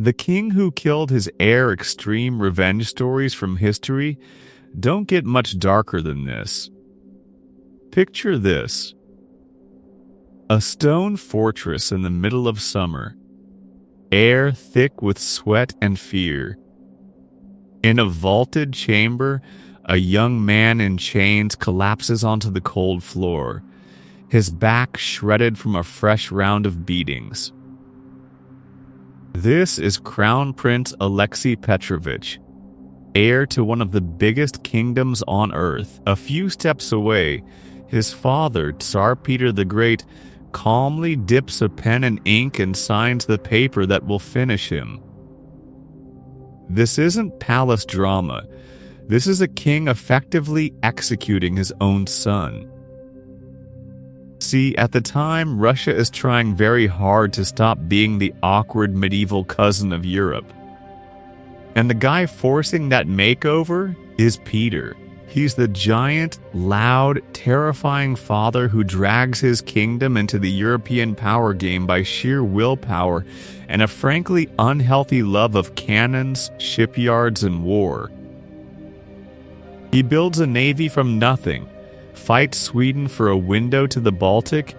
The king who killed his heir. Extreme revenge stories from history don't get much darker than this. Picture this: a stone fortress in the middle of summer, air thick with sweat and fear. In a vaulted chamber, a young man in chains collapses onto the cold floor, his back shredded from a fresh round of beatings. This is Crown Prince Alexei Petrovich, heir to one of the biggest kingdoms on earth. A few steps away, his father, Tsar Peter the Great, calmly dips a pen in ink and signs the paper that will finish him. This isn't palace drama. This is a king effectively executing his own son. See, at the time, Russia is trying very hard to stop being the awkward medieval cousin of Europe. And the guy forcing that makeover is Peter. He's the giant, loud, terrifying father who drags his kingdom into the European power game by sheer willpower and a frankly unhealthy love of cannons, shipyards, and war. He builds a navy from nothing, fights Sweden for a window to the Baltic,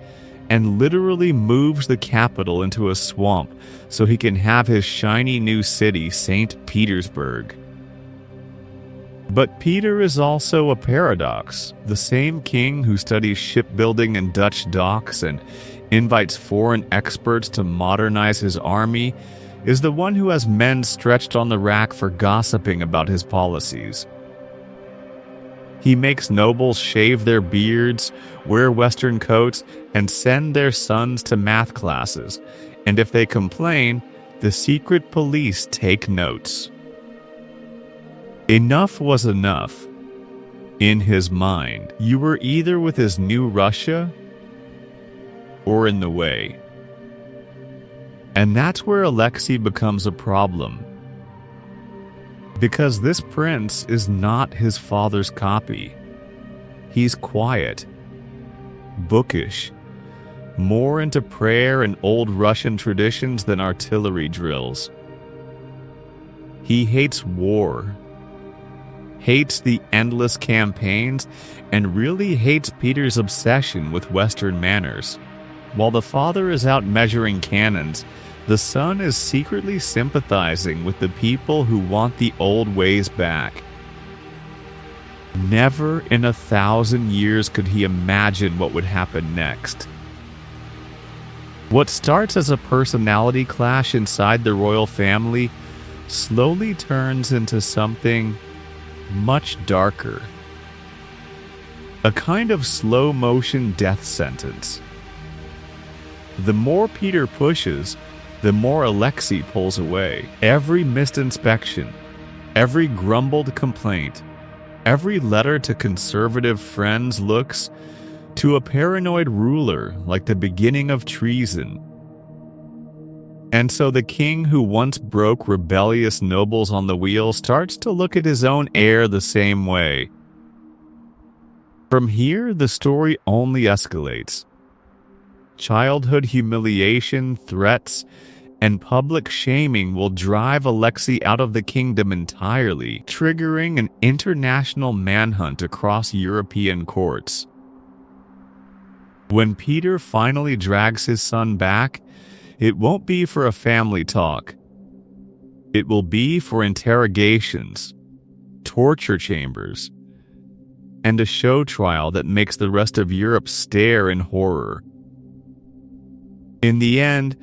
and literally moves the capital into a swamp so he can have his shiny new city, St. Petersburg. But Peter is also a paradox. The same king who studies shipbuilding in Dutch docks and invites foreign experts to modernize his army is the one who has men stretched on the rack for gossiping about his policies. He makes nobles shave their beards, wear Western coats, and send their sons to math classes. And if they complain, the secret police take notes. Enough was enough. In his mind, you were either with his new Russia or in the way. And that's where Alexei becomes a problem. Because this prince is not his father's copy. He's quiet, bookish, more into prayer and old Russian traditions than artillery drills. He hates war, hates the endless campaigns, and really hates Peter's obsession with Western manners. While the father is out measuring cannons, the son is secretly sympathizing with the people who want the old ways back. Never in 1,000 years could he imagine what would happen next. What starts as a personality clash inside the royal family slowly turns into something much darker. A kind of slow-motion death sentence. The more Peter pushes, the more Alexei pulls away. Every missed inspection, every grumbled complaint, every letter to conservative friends looks to a paranoid ruler like the beginning of treason. And so the king who once broke rebellious nobles on the wheel starts to look at his own heir the same way. From here, the story only escalates. Childhood humiliation, threats, and public shaming will drive Alexei out of the kingdom entirely, triggering an international manhunt across European courts. When Peter finally drags his son back, it won't be for a family talk. It will be for interrogations, torture chambers, and a show trial that makes the rest of Europe stare in horror. In the end,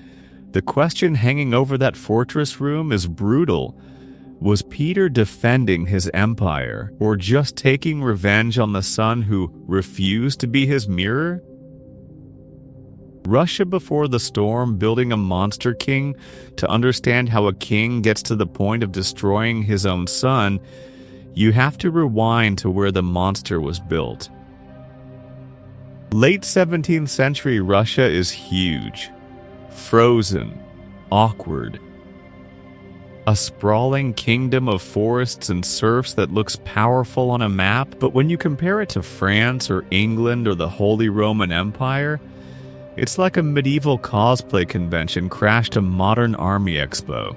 the question hanging over that fortress room is brutal. Was Peter defending his empire, or just taking revenge on the son who refused to be his mirror? Russia before the storm, building a monster king. To understand how a king gets to the point of destroying his own son, you have to rewind to where the monster was built. Late 17th century Russia is huge, frozen, awkward. A sprawling kingdom of forests and serfs that looks powerful on a map, but when you compare it to France or England or the Holy Roman Empire, it's like a medieval cosplay convention crashed a modern army expo.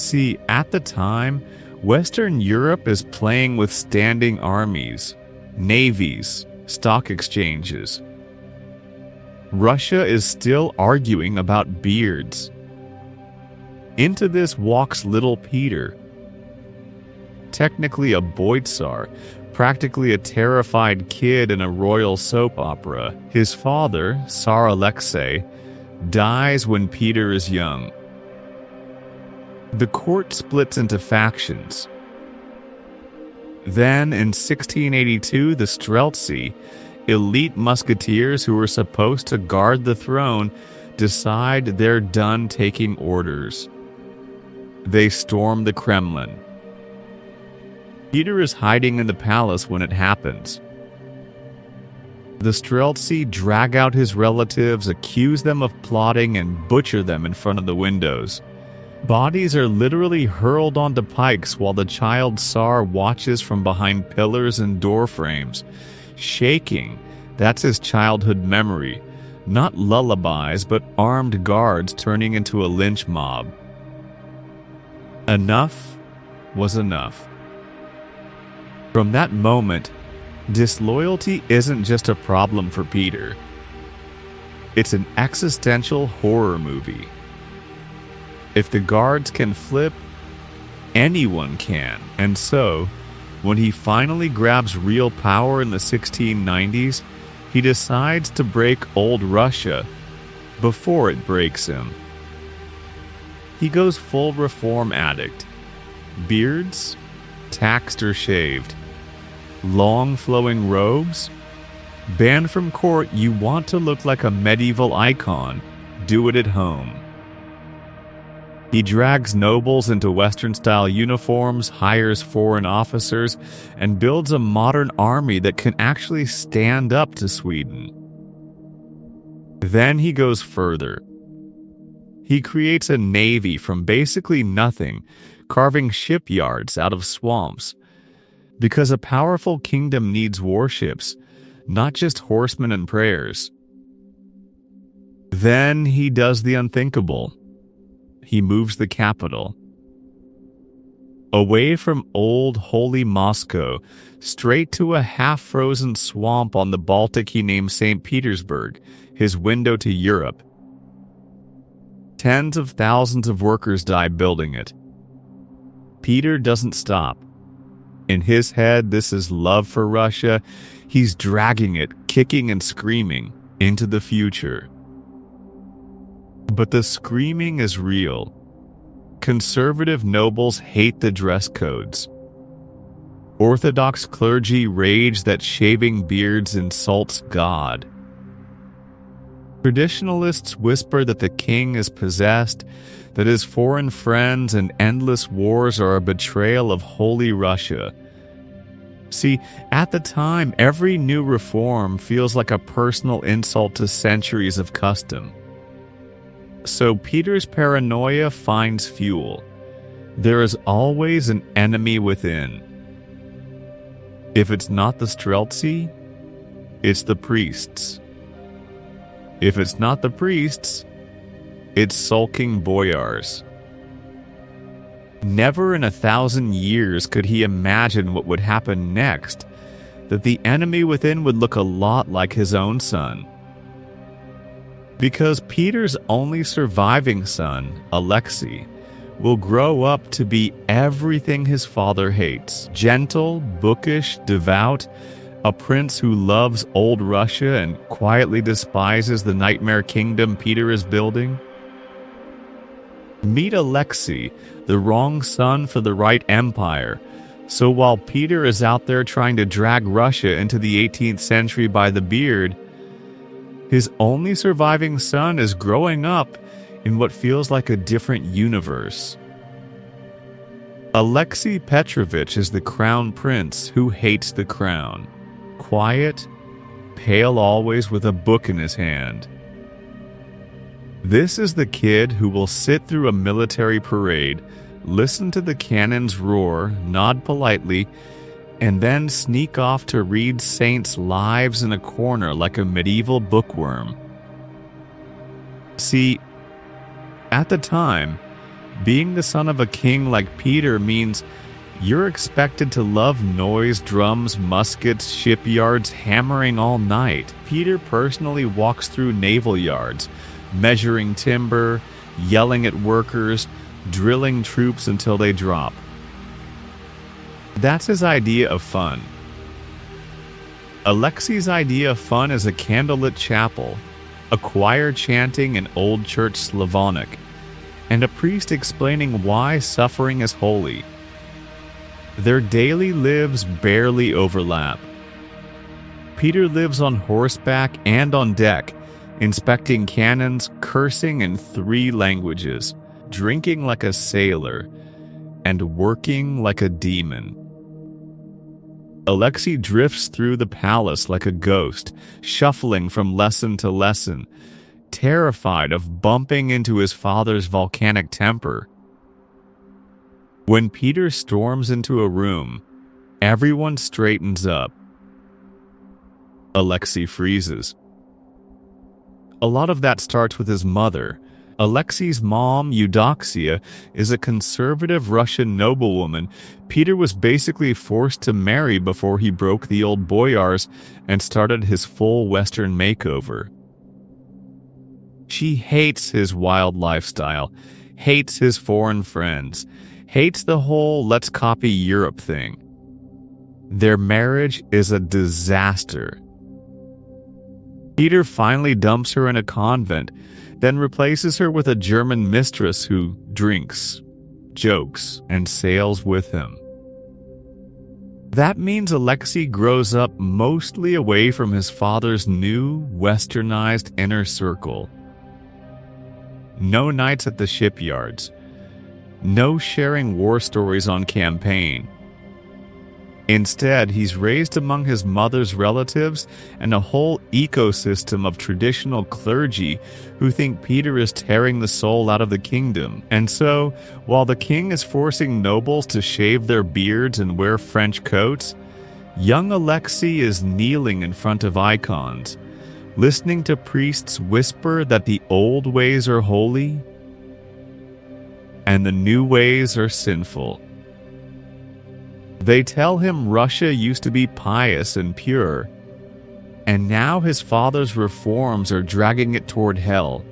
See, at the time, Western Europe is playing with standing armies, navies, stock exchanges. Russia is still arguing about beards. Into this walks little Peter. Technically a boitsar, practically a terrified kid in a royal soap opera. His father, Tsar Alexei, dies when Peter is young. The court splits into factions. Then, in 1682, the Streltsy, elite musketeers who were supposed to guard the throne, decide they're done taking orders. They storm the Kremlin. Peter is hiding in the palace when it happens. The Streltsy drag out his relatives, accuse them of plotting, and butcher them in front of the windows. Bodies are literally hurled onto pikes while the child Tsar watches from behind pillars and door frames, shaking. That's his childhood memory. Not lullabies, but armed guards turning into a lynch mob. Enough was enough. From that moment, disloyalty isn't just a problem for Peter. It's an existential horror movie. If the guards can flip, anyone can. And so, when he finally grabs real power in the 1690s, he decides to break old Russia before it breaks him. He goes full reform addict. Beards, taxed or shaved. Long flowing robes. Banned from court, you want to look like a medieval icon. Do it at home. He drags nobles into Western-style uniforms, hires foreign officers, and builds a modern army that can actually stand up to Sweden. Then he goes further. He creates a navy from basically nothing, carving shipyards out of swamps. Because a powerful kingdom needs warships, not just horsemen and prayers. Then he does the unthinkable. He moves the capital away from old holy Moscow, straight to a half-frozen swamp on the Baltic he named St. Petersburg, his window to Europe. Tens of thousands of workers die building it. Peter doesn't stop. In his head, this is love for Russia. He's dragging it, kicking and screaming, into the future. But the screaming is real. Conservative nobles hate the dress codes. Orthodox clergy rage that shaving beards insults God. Traditionalists whisper that the king is possessed, that his foreign friends and endless wars are a betrayal of holy Russia. See, at the time, every new reform feels like a personal insult to centuries of custom. So Peter's paranoia finds fuel. There is always an enemy within. If it's not the Streltsy, it's the priests. If it's not the priests, it's sulking boyars. Never in 1,000 years could he imagine what would happen next, that the enemy within would look a lot like his own son. Because Peter's only surviving son, Alexei, will grow up to be everything his father hates. Gentle, bookish, devout, a prince who loves old Russia and quietly despises the nightmare kingdom Peter is building. Meet Alexei, the wrong son for the right empire. So while Peter is out there trying to drag Russia into the 18th century by the beard, his only surviving son is growing up in what feels like a different universe. Alexei Petrovich is the crown prince who hates the crown. Quiet, pale always with a book in his hand. This is the kid who will sit through a military parade, listen to the cannons roar, nod politely, and then sneak off to read saints' lives in a corner like a medieval bookworm. See, at the time, Being the son of a king like Peter means you're expected to love noise, drums, muskets, shipyards, hammering all night. Peter personally walks through naval yards, measuring timber, yelling at workers, drilling troops until they drop. That's his idea of fun. Alexei's idea of fun is a candlelit chapel, a choir chanting in Old Church Slavonic, and a priest explaining why suffering is holy. Their daily lives barely overlap. Peter lives on horseback and on deck, inspecting cannons, cursing in 3 languages, drinking like a sailor, and working like a demon. Alexei drifts through the palace like a ghost, shuffling from lesson to lesson, terrified of bumping into his father's volcanic temper. When Peter storms into a room, everyone straightens up. Alexei freezes. A lot of that starts with his mother. Alexei's mom, Eudoxia, is a conservative Russian noblewoman Peter was basically forced to marry before he broke the old boyars and started his full Western makeover. She hates his wild lifestyle, hates his foreign friends, hates the whole let's copy Europe thing. Their marriage is a disaster. Peter finally dumps her in a convent, then replaces her with a German mistress who drinks, jokes, and sails with him. That means Alexei grows up mostly away from his father's new, westernized inner circle. No nights at the shipyards. No sharing war stories on campaign. Instead, he's raised among his mother's relatives and a whole ecosystem of traditional clergy who think Peter is tearing the soul out of the kingdom. And so, while the king is forcing nobles to shave their beards and wear French coats, young Alexei is kneeling in front of icons, listening to priests whisper that the old ways are holy and the new ways are sinful. They tell him Russia used to be pious and pure, and now his father's reforms are dragging it toward hell.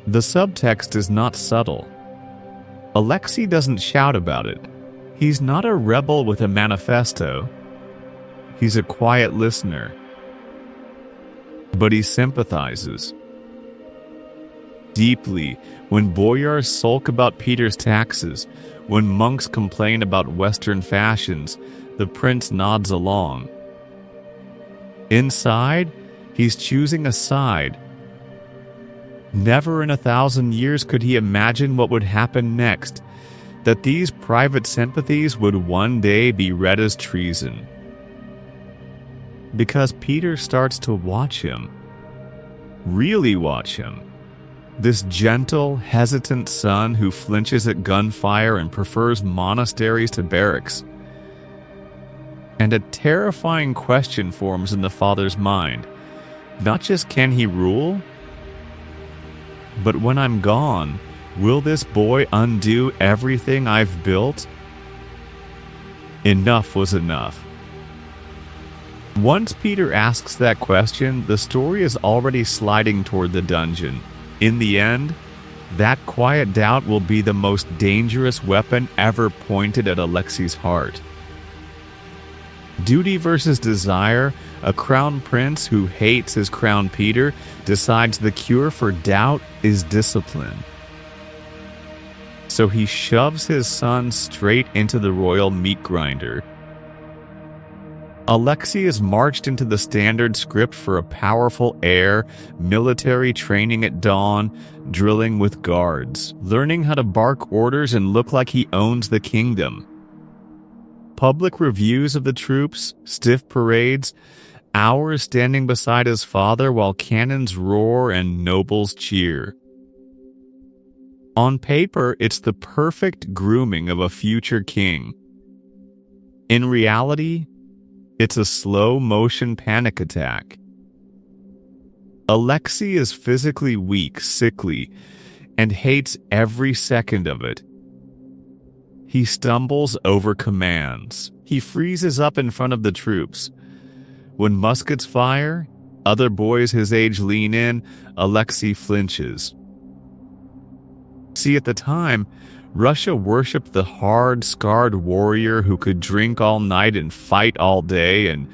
The subtext is not subtle. Alexei doesn't shout about it. He's not a rebel with a manifesto. He's a quiet listener. But he sympathizes deeply when boyars sulk about Peter's taxes. When monks complain about Western fashions, the prince nods along. Inside, he's choosing a side. Never in 1,000 years could he imagine what would happen next, that these private sympathies would one day be read as treason. Because Peter starts to watch him. Really watch him. This gentle, hesitant son who flinches at gunfire and prefers monasteries to barracks. And a terrifying question forms in the father's mind. Not just can he rule, but when I'm gone, will this boy undo everything I've built? Enough was enough. Once Peter asks that question, the story is already sliding toward the dungeon. In the end, that quiet doubt will be the most dangerous weapon ever pointed at Alexei's heart. Duty versus desire, a crown prince who hates his crown Peter decides the cure for doubt is discipline. So he shoves his son straight into the royal meat grinder. Alexei is marched into the standard script for a powerful heir, military training at dawn, drilling with guards, learning how to bark orders and look like he owns the kingdom. Public reviews of the troops, stiff parades, hours standing beside his father while cannons roar and nobles cheer. On paper, it's the perfect grooming of a future king. In reality, it's a slow-motion panic attack. Alexei is physically weak, sickly, and hates every second of it. He stumbles over commands. He freezes up in front of the troops. When muskets fire, other boys his age lean in, Alexei flinches. See, at the time, Russia worshipped the hard, scarred warrior who could drink all night and fight all day, and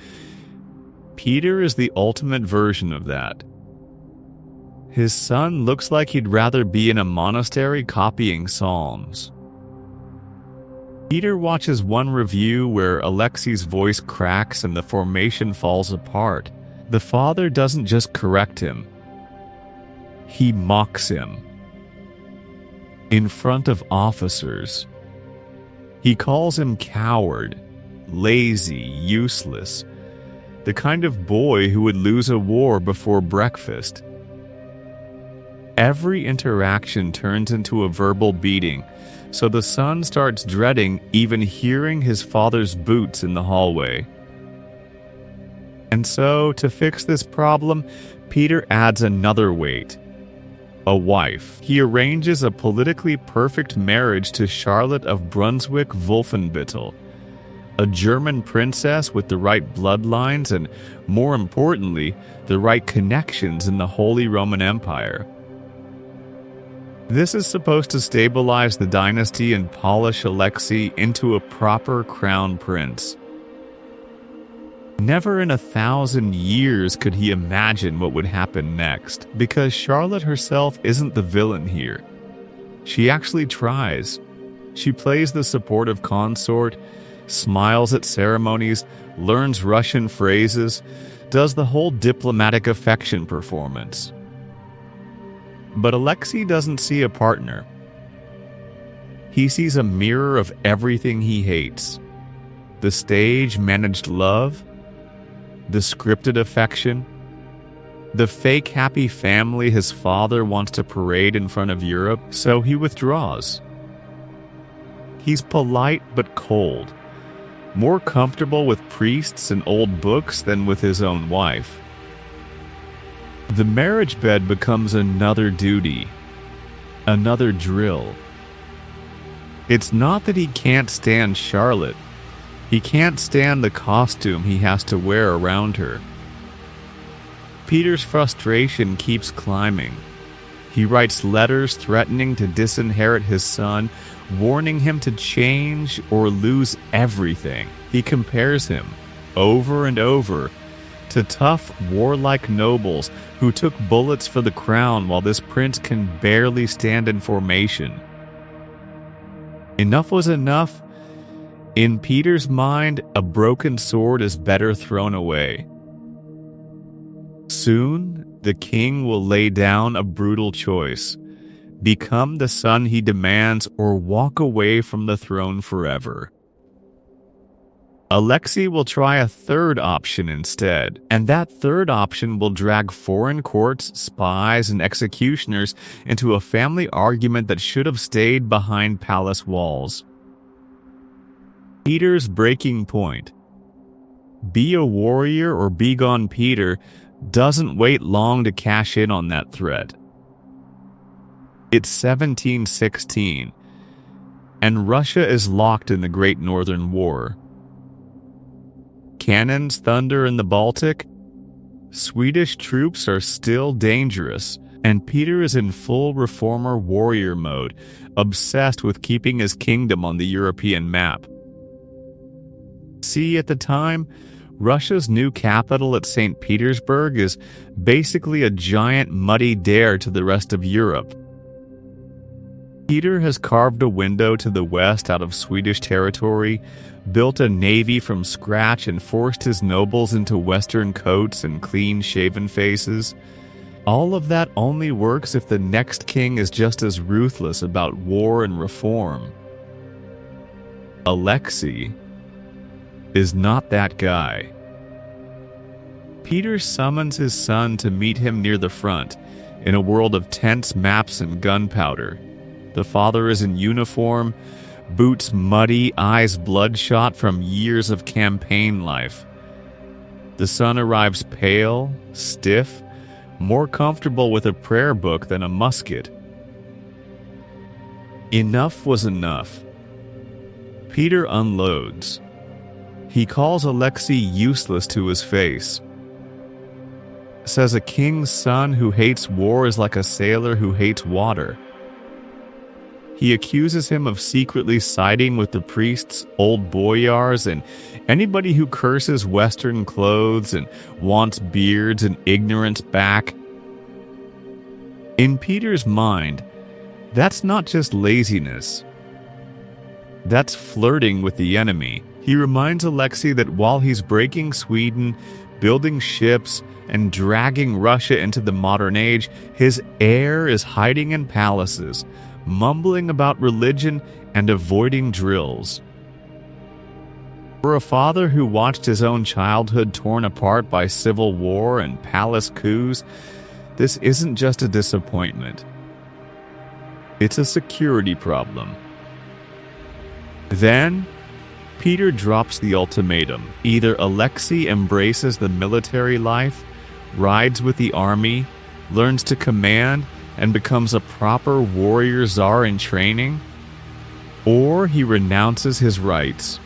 Peter is the ultimate version of that. His son looks like he'd rather be in a monastery copying psalms. Peter watches one review where Alexei's voice cracks and the formation falls apart. The father doesn't just correct him. He mocks him. In front of officers. He calls him coward, lazy, useless, the kind of boy who would lose a war before breakfast. Every interaction turns into a verbal beating, so the son starts dreading even hearing his father's boots in the hallway. And so, to fix this problem, Peter adds another weight. A wife. He arranges a politically perfect marriage to Charlotte of Brunswick-Wolfenbüttel, a German princess with the right bloodlines and, more importantly, the right connections in the Holy Roman Empire. This is supposed to stabilize the dynasty and polish Alexei into a proper crown prince. Never in 1,000 years could he imagine what would happen next, because Charlotte herself isn't the villain here. She actually tries. She plays the supportive consort, smiles at ceremonies, learns Russian phrases, does the whole diplomatic affection performance. But Alexei doesn't see a partner. He sees a mirror of everything he hates. The stage-managed love, the scripted affection, the fake happy family his father wants to parade in front of Europe, so he withdraws. He's polite but cold, more comfortable with priests and old books than with his own wife. The marriage bed becomes another duty, another drill. It's not that he can't stand Charlotte. He can't stand the costume he has to wear around her. Peter's frustration keeps climbing. He writes letters threatening to disinherit his son, warning him to change or lose everything. He compares him, over and over, to tough, warlike nobles who took bullets for the crown while this prince can barely stand in formation. Enough was enough. In Peter's mind, a broken sword is better thrown away. Soon, the king will lay down a brutal choice: become the son he demands or walk away from the throne forever. Alexei will try a third option instead, and that third option will drag foreign courts, spies, and executioners into a family argument that should have stayed behind palace walls. Peter's breaking point. Be a warrior or be gone Peter doesn't wait long to cash in on that threat. It's 1716, and Russia is locked in the Great Northern War. Cannons thunder in the Baltic. Swedish troops are still dangerous, and Peter is in full reformer warrior mode, obsessed with keeping his kingdom on the European map. See, at the time, Russia's new capital at St. Petersburg is basically a giant muddy dare to the rest of Europe. Peter has carved a window to the west out of Swedish territory, built a navy from scratch, and forced his nobles into western coats and clean-shaven faces. All of that only works if the next king is just as ruthless about war and reform. Alexei is not that guy. Peter summons his son to meet him near the front, in a world of tense maps and gunpowder. The father is in uniform, boots muddy, eyes bloodshot from years of campaign life. The son arrives pale, stiff, more comfortable with a prayer book than a musket. Enough was enough. Peter unloads. He calls Alexei useless to his face. Says a king's son who hates war is like a sailor who hates water. He accuses him of secretly siding with the priests, old boyars, and anybody who curses Western clothes and wants beards and ignorance back. In Peter's mind, that's not just laziness. That's flirting with the enemy. He reminds Alexei that while he's breaking Sweden, building ships, and dragging Russia into the modern age, his heir is hiding in palaces, mumbling about religion and avoiding drills. For a father who watched his own childhood torn apart by civil war and palace coups, this isn't just a disappointment. It's a security problem. Then, Peter drops the ultimatum. Either Alexei embraces the military life, rides with the army, learns to command, and becomes a proper warrior czar in training, or he renounces his rights.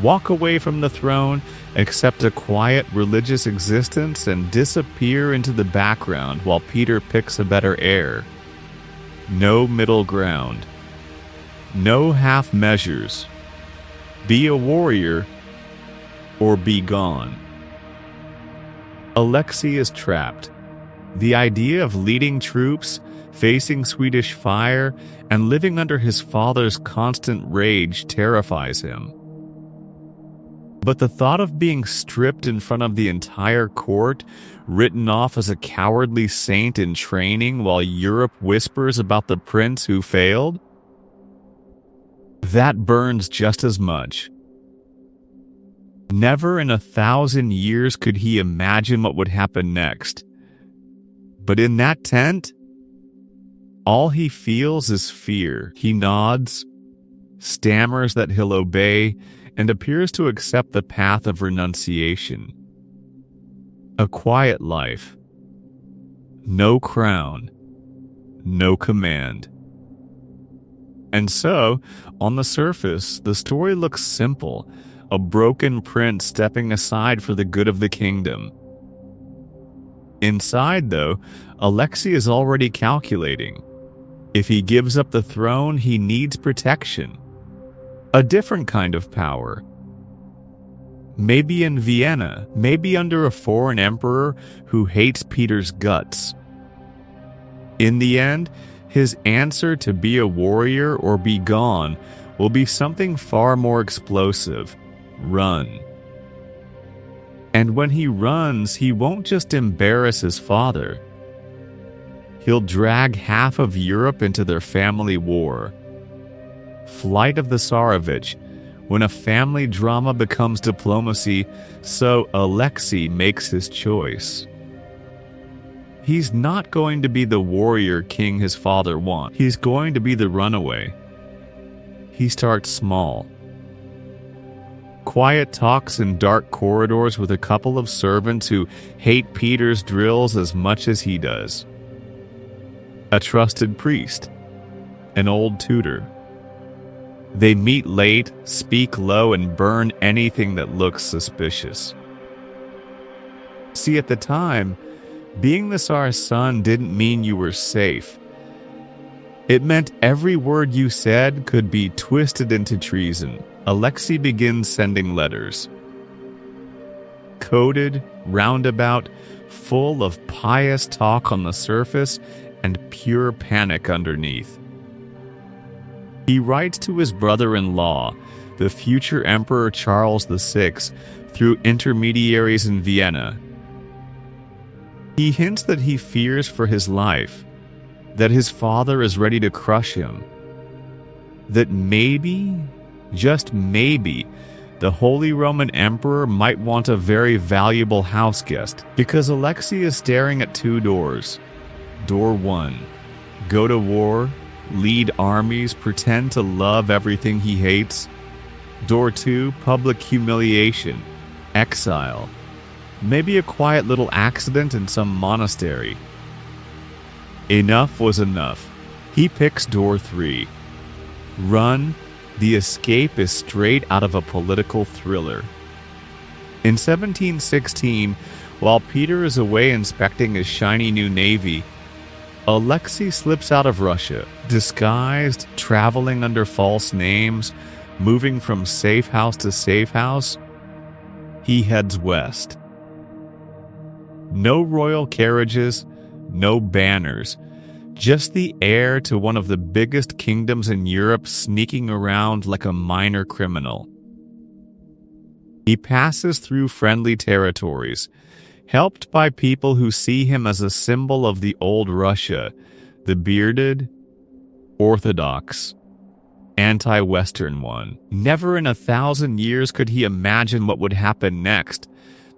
Walk away from the throne, accept a quiet religious existence, and disappear into the background while Peter picks a better heir. No middle ground. No half measures. Be a warrior or be gone. Alexei is trapped. The idea of leading troops, facing Swedish fire, and living under his father's constant rage terrifies him. But the thought of being stripped in front of the entire court, written off as a cowardly saint in training while Europe whispers about the prince who failed, that burns just as much. Never in 1,000 years could he imagine what would happen next. But in that tent, all he feels is fear. He nods, stammers that he'll obey, and appears to accept the path of renunciation. A quiet life. No crown. No command. And so, on the surface, the story looks simple, a broken prince stepping aside for the good of the kingdom. Inside, though, Alexei is already calculating. If he gives up the throne, he needs protection. A different kind of power. Maybe in Vienna, maybe under a foreign emperor who hates Peter's guts. In the end, his answer to be a warrior or be gone will be something far more explosive. Run. And when he runs, he won't just embarrass his father. He'll drag half of Europe into their family war. Flight of the Tsarevich, when a family drama becomes diplomacy, so Alexei makes his choice. He's not going to be the warrior king his father wants. He's going to be the runaway. He starts small. Quiet talks in dark corridors with a couple of servants who hate Peter's drills as much as he does. A trusted priest. An old tutor. They meet late, speak low, and burn anything that looks suspicious. See, at the time, being the Tsar's son didn't mean you were safe. It meant every word you said could be twisted into treason. Alexei begins sending letters. Coded, roundabout, full of pious talk on the surface and pure panic underneath. He writes to his brother-in-law, the future Emperor Charles VI, through intermediaries in Vienna. He hints that he fears for his life, that his father is ready to crush him, that maybe, just maybe, the Holy Roman Emperor might want a very valuable house guest, because Alexei is staring at two doors. Door 1, go to war, lead armies, pretend to love everything he hates. Door 2, public humiliation, exile, maybe a quiet little accident in some monastery. Enough was enough. He picks door 3. Run. The escape is straight out of a political thriller. In 1716, while Peter is away inspecting his shiny new navy, Alexei slips out of Russia, disguised, traveling under false names, moving from safe house to safe house. He heads west. No royal carriages, no banners, just the heir to one of the biggest kingdoms in Europe sneaking around like a minor criminal. He passes through friendly territories, helped by people who see him as a symbol of the old Russia, the bearded, orthodox, anti-Western one. Never in 1,000 years could he imagine what would happen next,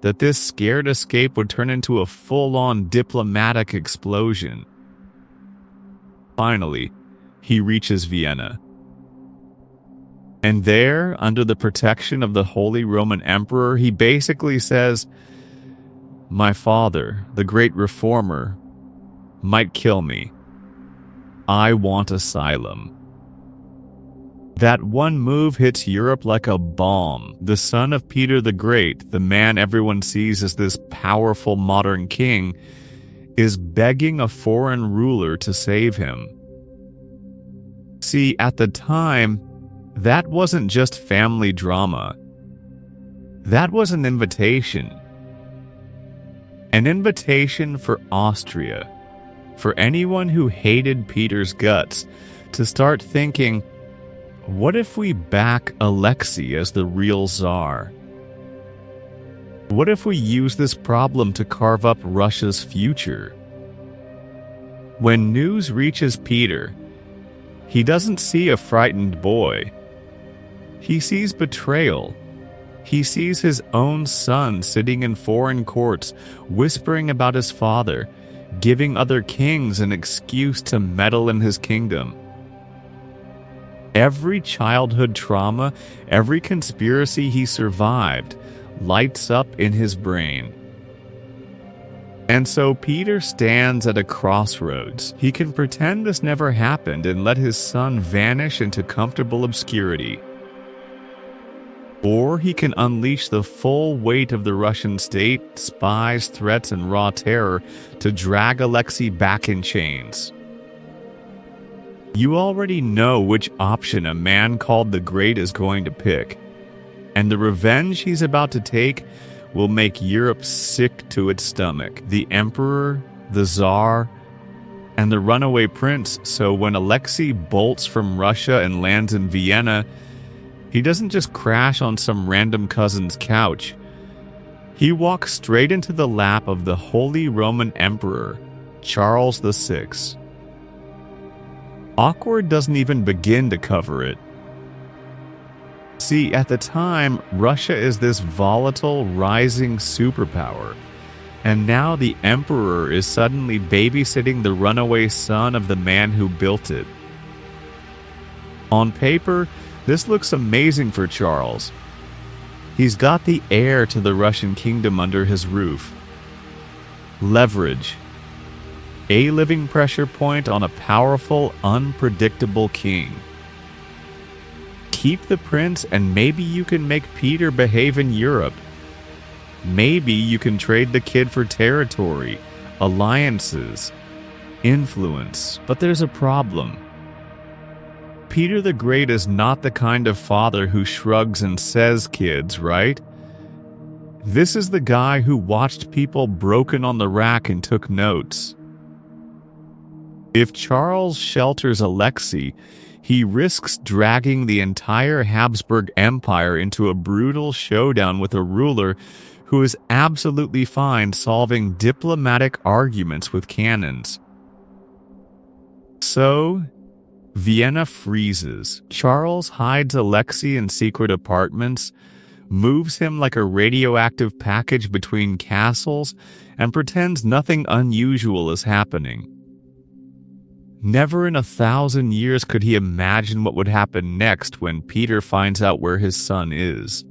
that this scared escape would turn into a full-on diplomatic explosion. Finally, he reaches Vienna. And there, under the protection of the Holy Roman Emperor, he basically says, "My father, the great reformer, might kill me. I want asylum." That one move hits Europe like a bomb. The son of Peter the Great, the man everyone sees as this powerful modern king, is begging a foreign ruler to save him. See, at the time, that wasn't just family drama. That was an invitation. An invitation for Austria, for anyone who hated Peter's guts, to start thinking, what if we back Alexei as the real Tsar? What if we use this problem to carve up Russia's future? When news reaches Peter, he doesn't see a frightened boy. He sees betrayal. He sees his own son sitting in foreign courts, whispering about his father, giving other kings an excuse to meddle in his kingdom. Every childhood trauma, every conspiracy he survived, lights up in his brain. And so Peter stands at a crossroads. He can pretend this never happened and let his son vanish into comfortable obscurity. Or he can unleash the full weight of the Russian state, spies, threats, and raw terror to drag Alexei back in chains. You already know which option a man called the Great is going to pick, and the revenge he's about to take will make Europe sick to its stomach. The Emperor, the Tsar, and the runaway prince. So when Alexei bolts from Russia and lands in Vienna, he doesn't just crash on some random cousin's couch. He walks straight into the lap of the Holy Roman Emperor, Charles VI. Awkward doesn't even begin to cover it. See, at the time, Russia is this volatile, rising superpower, and now the emperor is suddenly babysitting the runaway son of the man who built it. On paper, this looks amazing for Charles. He's got the heir to the Russian kingdom under his roof. Leverage. A living pressure point on a powerful, unpredictable king. Keep the prince and maybe you can make Peter behave in Europe. Maybe you can trade the kid for territory, alliances, influence. But there's a problem. Peter the Great is not the kind of father who shrugs and says kids, right? This is the guy who watched people broken on the rack and took notes. If Charles shelters Alexei, he risks dragging the entire Habsburg Empire into a brutal showdown with a ruler who is absolutely fine solving diplomatic arguments with cannons. So, Vienna freezes. Charles hides Alexei in secret apartments, moves him like a radioactive package between castles, and pretends nothing unusual is happening. Never in 1,000 years could he imagine what would happen next when Peter finds out where his son is.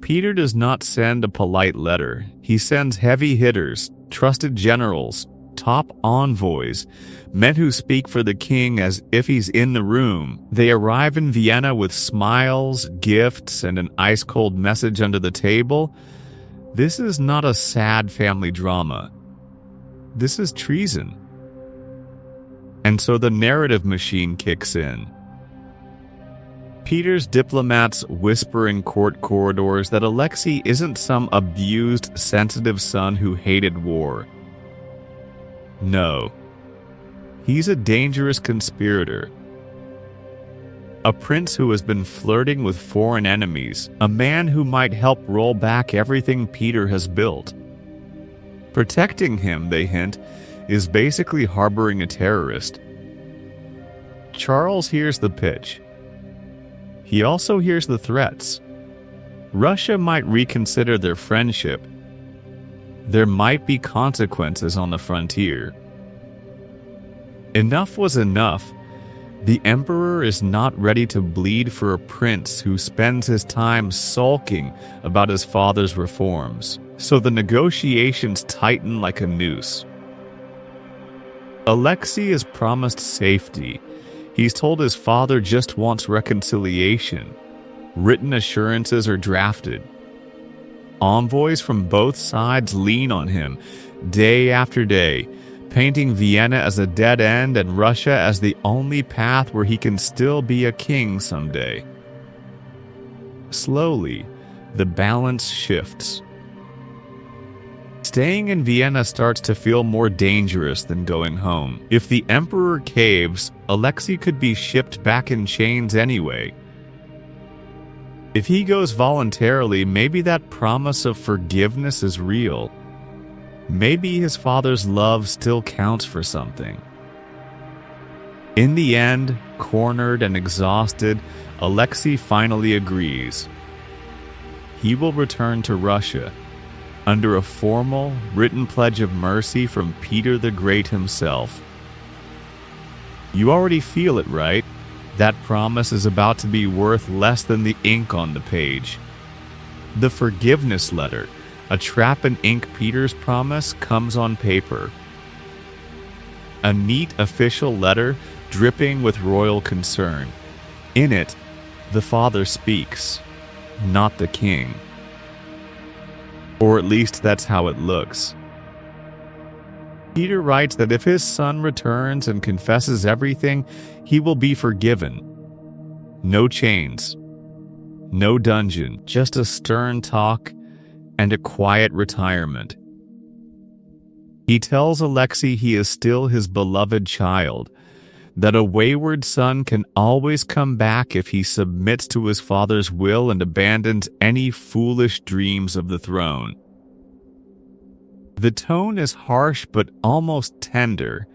Peter does not send a polite letter. He sends heavy hitters, trusted generals, top envoys, men who speak for the king as if he's in the room. They arrive in Vienna with smiles, gifts, and an ice-cold message under the table. This is not a sad family drama. This is treason. And so the narrative machine kicks in. Peter's diplomats whisper in court corridors that Alexei isn't some abused, sensitive son who hated war. No. He's a dangerous conspirator. A prince who has been flirting with foreign enemies, a man who might help roll back everything Peter has built. Protecting him, they hint, is basically harboring a terrorist. Charles hears the pitch. He also hears the threats. Russia might reconsider their friendship. There might be consequences on the frontier. Enough was enough. The emperor is not ready to bleed for a prince who spends his time sulking about his father's reforms. So the negotiations tighten like a noose. Alexei is promised safety. He's told his father just wants reconciliation. Written assurances are drafted. Envoys from both sides lean on him, day after day, painting Vienna as a dead end and Russia as the only path where he can still be a king someday. Slowly, the balance shifts. Staying in Vienna starts to feel more dangerous than going home. If the emperor caves, Alexei could be shipped back in chains anyway. If he goes voluntarily, maybe that promise of forgiveness is real. Maybe his father's love still counts for something. In the end, cornered and exhausted, Alexei finally agrees. He will return to Russia, under a formal, written pledge of mercy from Peter the Great himself. You already feel it, right? That promise is about to be worth less than the ink on the page. The forgiveness letter, a trap and ink Peter's promise, comes on paper. A neat official letter dripping with royal concern. In it, the father speaks, not the king. Or at least that's how it looks. Peter writes that if his son returns and confesses everything, he will be forgiven. No chains, no dungeon, just a stern talk and a quiet retirement. He tells Alexei he is still his beloved child, that a wayward son can always come back if he submits to his father's will and abandons any foolish dreams of the throne. The tone is harsh but almost tender.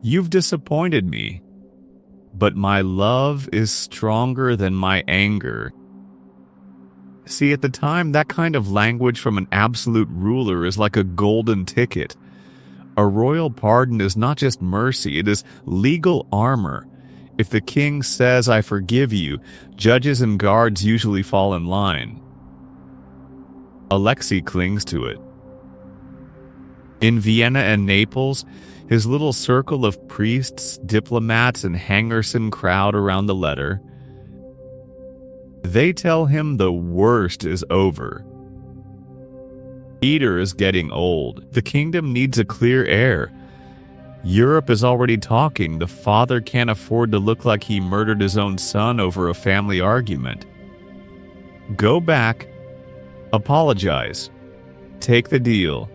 You've disappointed me, but my love is stronger than my anger. See, at the time, that kind of language from an absolute ruler is like a golden ticket. A royal pardon is not just mercy, it is legal armor. If the king says, "I forgive you," judges and guards usually fall in line. Alexei clings to it. In Vienna and Naples, his little circle of priests, diplomats, and Hangerson crowd around the letter. They tell him the worst is over. Peter is getting old. The kingdom needs a clear heir. Europe is already talking. The father can't afford to look like he murdered his own son over a family argument. Go back, apologize, take the deal.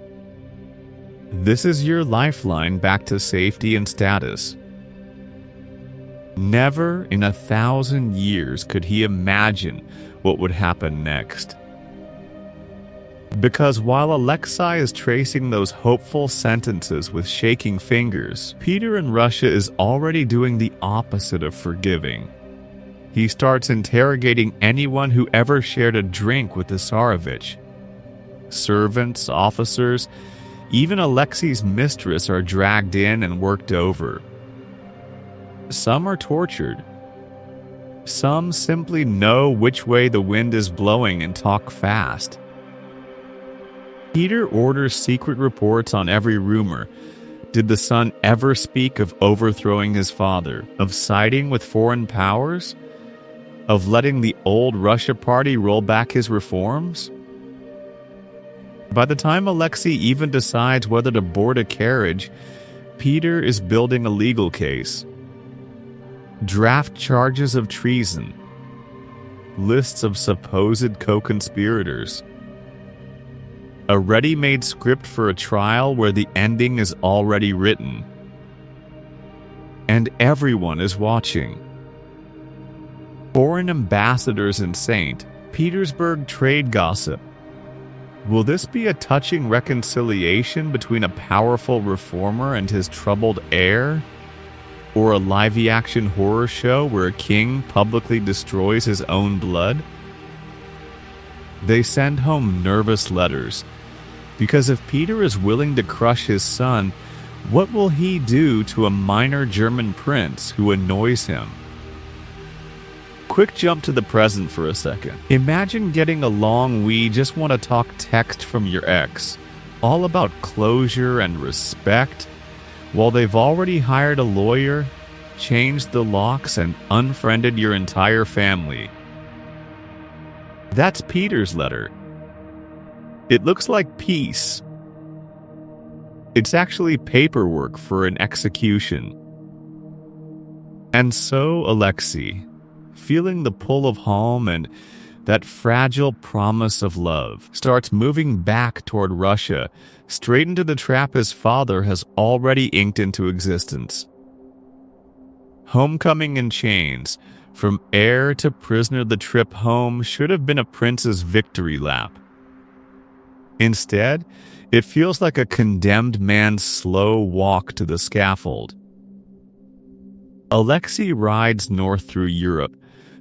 This is your lifeline back to safety and status. Never in 1,000 years could he imagine what would happen next. Because while Alexei is tracing those hopeful sentences with shaking fingers, Peter in Russia is already doing the opposite of forgiving. He starts interrogating anyone who ever shared a drink with the Tsarevich. Servants, officers, even Alexei's mistress are dragged in and worked over. Some are tortured. Some simply know which way the wind is blowing and talk fast. Peter orders secret reports on every rumor, Did the son ever speak of overthrowing his father, of siding with foreign powers, of letting the old Russia party roll back his reforms? By the time Alexei even decides whether to board a carriage, Peter is building a legal case. Draft charges of treason, lists of supposed co-conspirators, a ready-made script for a trial where the ending is already written. And everyone is watching. Foreign ambassadors in St. Petersburg trade gossip. Will this be a touching reconciliation between a powerful reformer and his troubled heir? Or a live-action horror show where a king publicly destroys his own blood? They send home nervous letters, because if Peter is willing to crush his son, what will he do to a minor German prince who annoys him? Quick jump to the present for a second. Imagine getting a long "we just want to talk" text from your ex, all about closure and respect, while they've already hired a lawyer, changed the locks, and unfriended your entire family. That's Peter's letter. It looks like peace. It's actually paperwork for an execution. And so Alexei, feeling the pull of home and that fragile promise of love, starts moving back toward Russia, straight into the trap his father has already inked into existence. Homecoming in chains, from heir to prisoner, the trip home should have been a prince's victory lap. Instead, it feels like a condemned man's slow walk to the scaffold. Alexei rides north through Europe,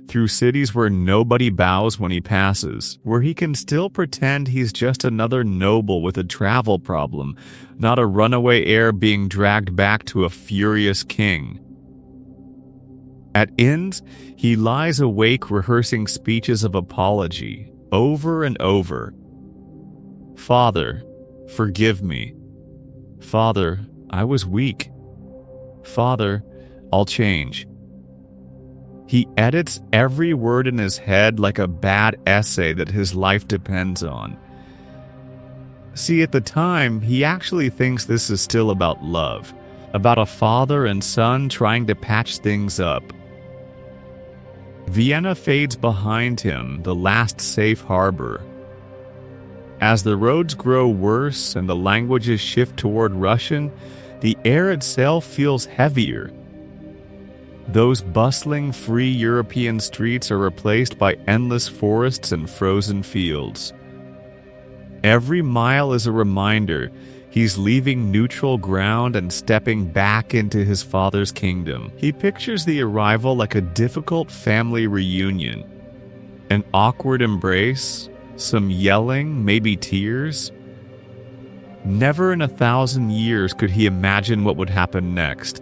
through cities where nobody bows when he passes, where he can still pretend he's just another noble with a travel problem, not a runaway heir being dragged back to a furious king. At inns, he lies awake rehearsing speeches of apology, over and over. "Father, forgive me. Father, I was weak. Father, I'll change." He edits every word in his head like a bad essay that his life depends on. See, at the time, he actually thinks this is still about love, about a father and son trying to patch things up. Vienna fades behind him, the last safe harbor. As the roads grow worse and the languages shift toward Russian, the air itself feels heavier. Those bustling, free European streets are replaced by endless forests and frozen fields. Every mile is a reminder he's leaving neutral ground and stepping back into his father's kingdom. He pictures the arrival like a difficult family reunion. An awkward embrace, some yelling, maybe tears. Never in 1,000 years could he imagine what would happen next.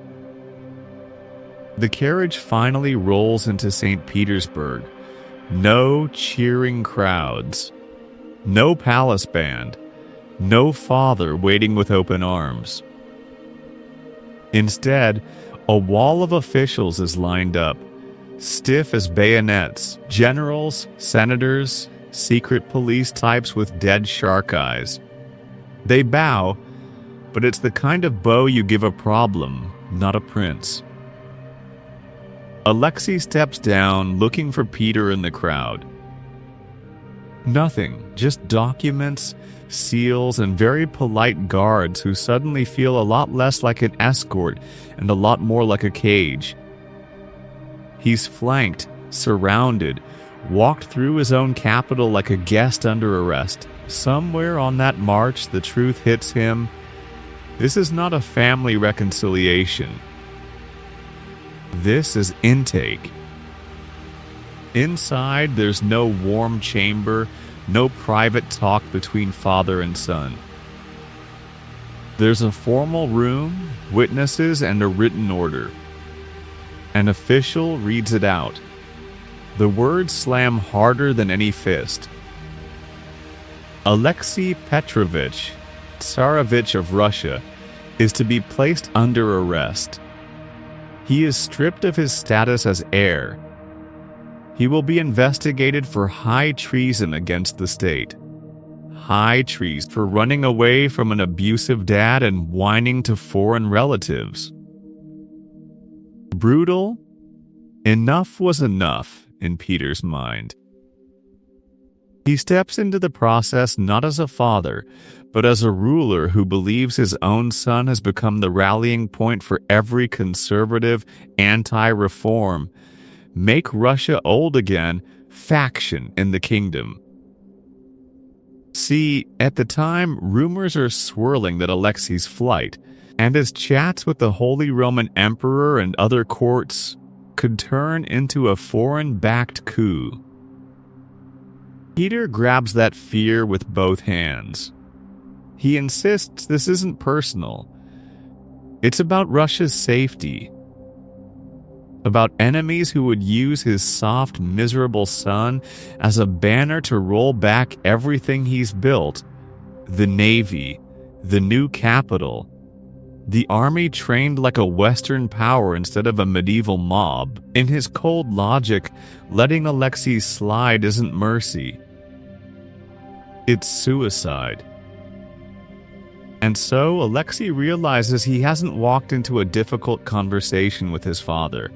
The carriage finally rolls into St. Petersburg. No cheering crowds. No palace band. No father waiting with open arms. Instead, a wall of officials is lined up, stiff as bayonets, generals, senators, secret police types with dead shark eyes. They bow, but it's the kind of bow you give a problem, not a prince. Alexei steps down, looking for Peter in the crowd. Nothing, just documents, seals, and very polite guards who suddenly feel a lot less like an escort and a lot more like a cage. He's flanked, surrounded, walked through his own capital like a guest under arrest. Somewhere on that march, the truth hits him. This is not a family reconciliation. This is intake. Inside, there's no warm chamber, no private talk between father and son. There's a formal room, witnesses, and a written order. An official reads it out. The words slam harder than any fist. Alexei Petrovich, Tsarevich of Russia, is to be placed under arrest. He is stripped of his status as heir. He will be investigated for high treason against the state. High treason for running away from an abusive dad and whining to foreign relatives. Brutal? Enough was enough in Peter's mind. He steps into the process not as a father, but as a ruler who believes his own son has become the rallying point for every conservative, anti-reform, make Russia old again faction in the kingdom. See, at the time, rumors are swirling that Alexei's flight, and his chats with the Holy Roman Emperor and other courts, could turn into a foreign-backed coup. Peter grabs that fear with both hands. He insists this isn't personal. It's about Russia's safety. About enemies who would use his soft, miserable son as a banner to roll back everything he's built. The Navy, the new capital, the army trained like a Western power instead of a medieval mob. In his cold logic, letting Alexei slide isn't mercy. It's suicide. And so Alexei realizes he hasn't walked into a difficult conversation with his father.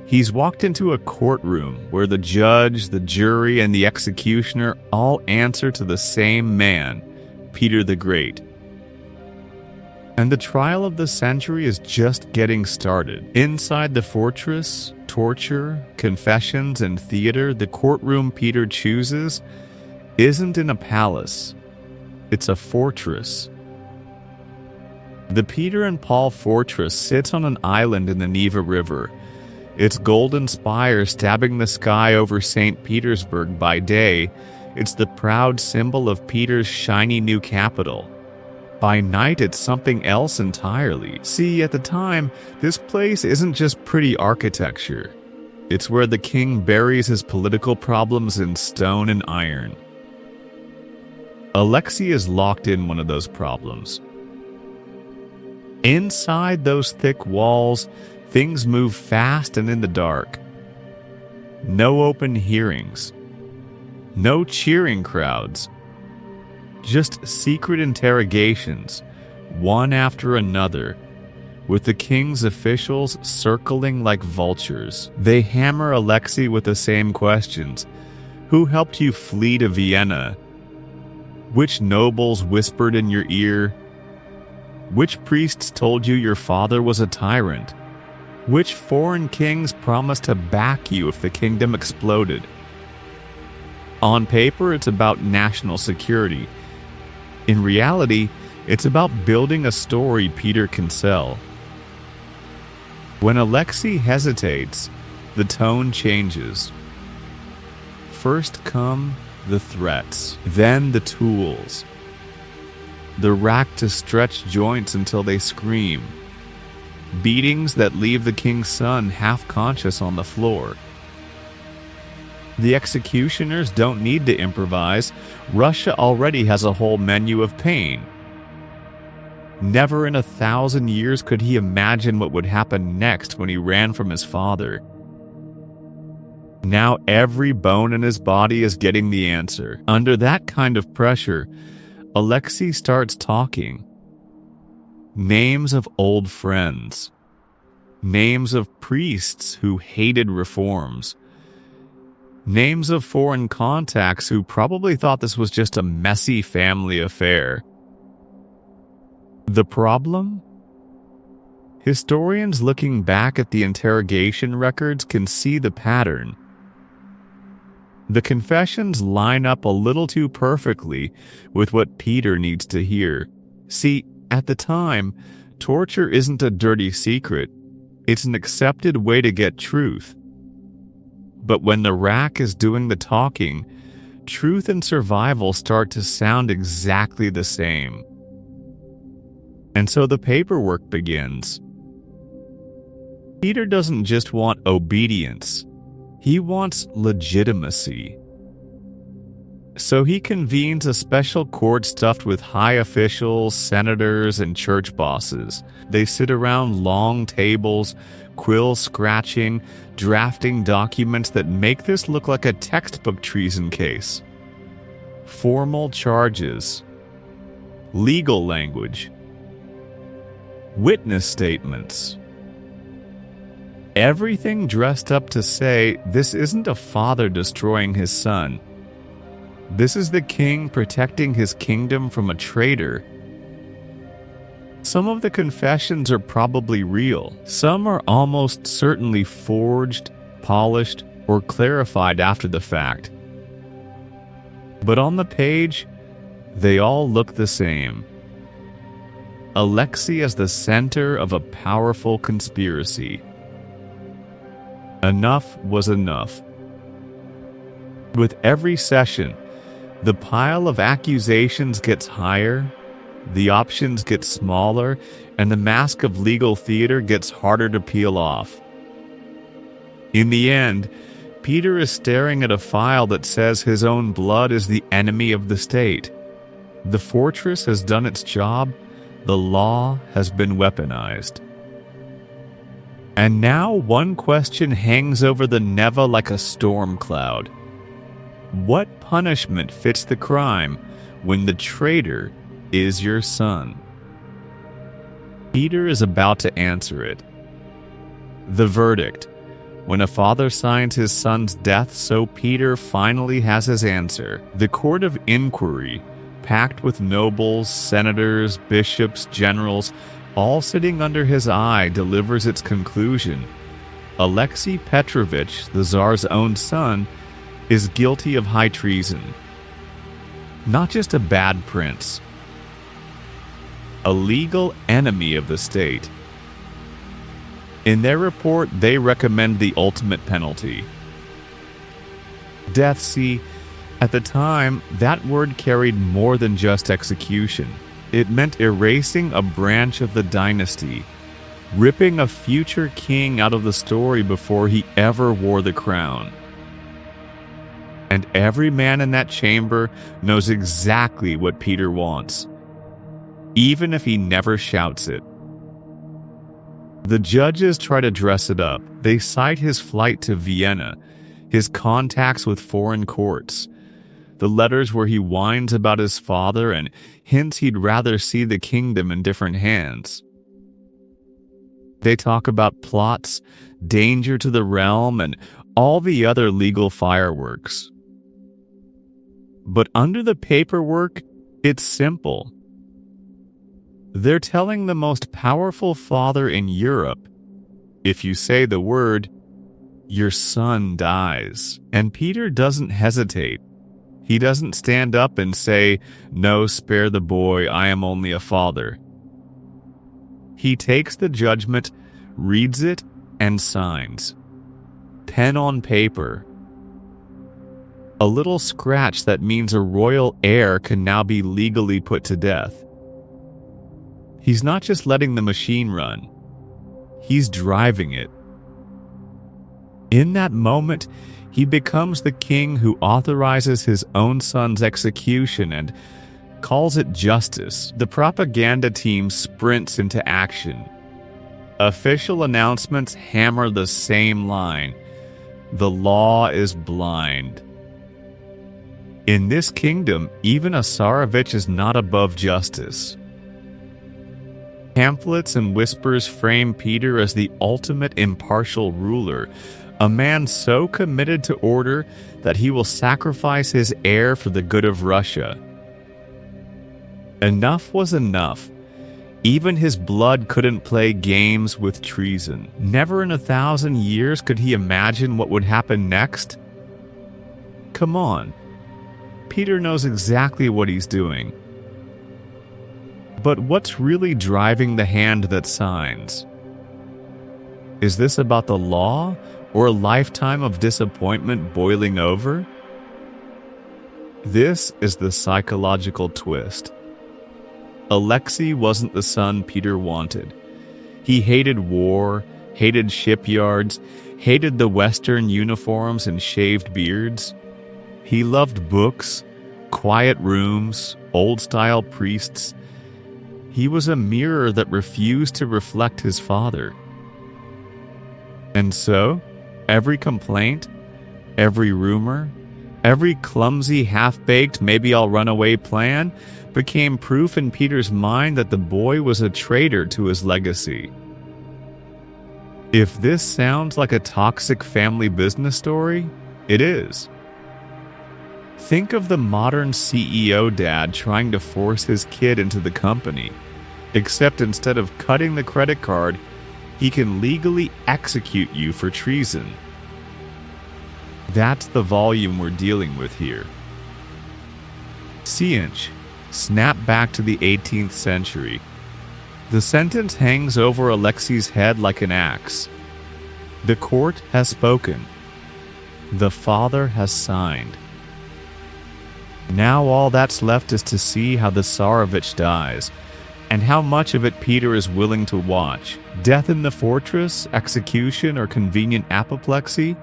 He's walked into a courtroom where the judge, the jury, and the executioner all answer to the same man, Peter the Great. And the trial of the century is just getting started. Inside the fortress, torture, confessions, and theater, the courtroom Peter chooses isn't in a palace. It's a fortress. The Peter and Paul Fortress sits on an island in the Neva River, its golden spire stabbing the sky over St. Petersburg by day. It's the proud symbol of Peter's shiny new capital. By night, it's something else entirely. See, at the time, this place isn't just pretty architecture. It's where the king buries his political problems in stone and iron. Alexei is locked in one of those problems. Inside those thick walls, things move fast and in the dark. No open hearings. No cheering crowds. Just secret interrogations, one after another, with the king's officials circling like vultures. They hammer Alexei with the same questions. Who helped you flee to Vienna? Which nobles whispered in your ear? Which priests told you your father was a tyrant? Which foreign kings promised to back you if the kingdom exploded? On paper, it's about national security. In reality, it's about building a story Peter can sell. When Alexei hesitates, the tone changes. First come the threats, then the tools. The rack to stretch joints until they scream. Beatings that leave the king's son half-conscious on the floor. The executioners don't need to improvise. Russia already has a whole menu of pain. Never in 1,000 years could he imagine what would happen next when he ran from his father. Now every bone in his body is getting the answer. Under that kind of pressure, Alexei starts talking. Names of old friends. Names of priests who hated reforms. Names of foreign contacts who probably thought this was just a messy family affair. The problem? Historians looking back at the interrogation records can see the pattern. The confessions line up a little too perfectly with what Peter needs to hear. See, at the time, torture isn't a dirty secret. It's an accepted way to get truth. But when the rack is doing the talking, truth and survival start to sound exactly the same. And so the paperwork begins. Peter doesn't just want obedience. He wants legitimacy. So he convenes a special court stuffed with high officials, senators, and church bosses. They sit around long tables, quill scratching, drafting documents that make this look like a textbook treason case. Formal charges, legal language, witness statements. Everything dressed up to say this isn't a father destroying his son. This is the king protecting his kingdom from a traitor. Some of the confessions are probably real. Some are almost certainly forged, polished, or clarified after the fact. But on the page, they all look the same. Alexei as the center of a powerful conspiracy. Enough was enough. With every session, the pile of accusations gets higher, the options get smaller, and the mask of legal theater gets harder to peel off. In the end, Peter is staring at a file that says his own blood is the enemy of the state. The fortress has done its job, the law has been weaponized. And now one question hangs over the Neva like a storm cloud. What punishment fits the crime when the traitor is your son? Peter is about to answer it. The verdict. When a father signs his son's death, so Peter finally has his answer. The court of inquiry, packed with nobles, senators, bishops, generals, all sitting under his eye, delivers its conclusion. Alexei Petrovich, the Tsar's own son, is guilty of high treason. Not just a bad prince, a legal enemy of the state. In their report, they recommend the ultimate penalty. Death. See, at the time, that word carried more than just execution. It meant erasing a branch of the dynasty, ripping a future king out of the story before he ever wore the crown. And every man in that chamber knows exactly what Peter wants, even if he never shouts it. The judges try to dress it up. They cite his flight to Vienna, his contacts with foreign courts, the letters where he whines about his father and hints he'd rather see the kingdom in different hands. They talk about plots, danger to the realm, and all the other legal fireworks. But under the paperwork, it's simple. They're telling the most powerful father in Europe, if you say the word, your son dies. And Peter doesn't hesitate. He doesn't stand up and say, "No, spare the boy, I am only a father." He takes the judgment, reads it, and signs. Pen on paper. A little scratch that means a royal heir can now be legally put to death. He's not just letting the machine run. He's driving it. In that moment, he becomes the king who authorizes his own son's execution and calls it justice. The propaganda team sprints into action. Official announcements hammer the same line. The law is blind. In this kingdom, even a Tsarevich is not above justice. Pamphlets and whispers frame Peter as the ultimate impartial ruler, a man so committed to order that he will sacrifice his heir for the good of Russia. Enough was enough. Even his blood couldn't play games with treason. Never in 1,000 years could he imagine what would happen next. Come on. Peter knows exactly what he's doing. But what's really driving the hand that signs? Is this about the law or a lifetime of disappointment boiling over? This is the psychological twist. Alexei wasn't the son Peter wanted. He hated war, hated shipyards, hated the Western uniforms and shaved beards. He loved books, Quiet rooms, old-style priests. He was a mirror that refused to reflect his father. And so, every complaint, every rumor, every clumsy, half-baked, maybe-I'll-run-away plan became proof in Peter's mind that the boy was a traitor to his legacy. If this sounds like a toxic family business story, it is. Think of the modern CEO dad trying to force his kid into the company, except instead of cutting the credit card, he can legally execute you for treason. That's the volume we're dealing with here. Siege, snap back to the 18th century. The sentence hangs over Alexei's head like an axe. The court has spoken. The father has signed. Now all that's left is to see how the Tsarevich dies, and how much of it Peter is willing to watch. Death in the fortress, execution, or convenient apoplexy?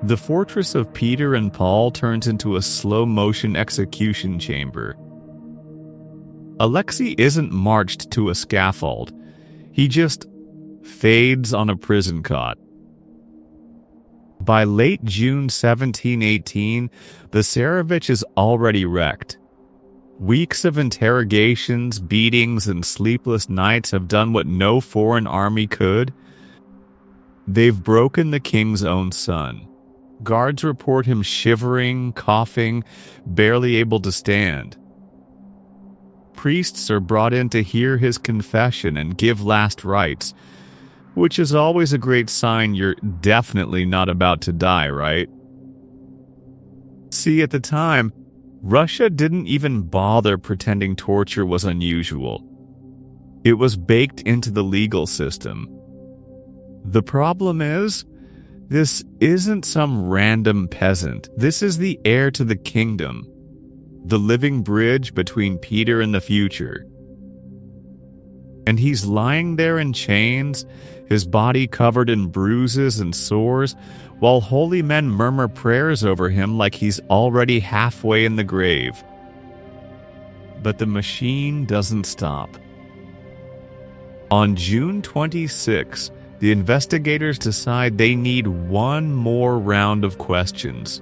The fortress of Peter and Paul turns into a slow-motion execution chamber. Alexei isn't marched to a scaffold. He just fades on a prison cot. By late June 1718, the Tsarevich is already wrecked. Weeks of interrogations, beatings, and sleepless nights have done what no foreign army could. They've broken the king's own son. Guards report him shivering, coughing, barely able to stand. Priests are brought in to hear his confession and give last rites, which is always a great sign you're definitely not about to die, right? See, at the time, Russia didn't even bother pretending torture was unusual. It was baked into the legal system. The problem is, this isn't some random peasant. This is the heir to the kingdom, the living bridge between Peter and the future. And he's lying there in chains, his body covered in bruises and sores, while holy men murmur prayers over him like he's already halfway in the grave. But the machine doesn't stop. On June 26, the investigators decide they need one more round of questions,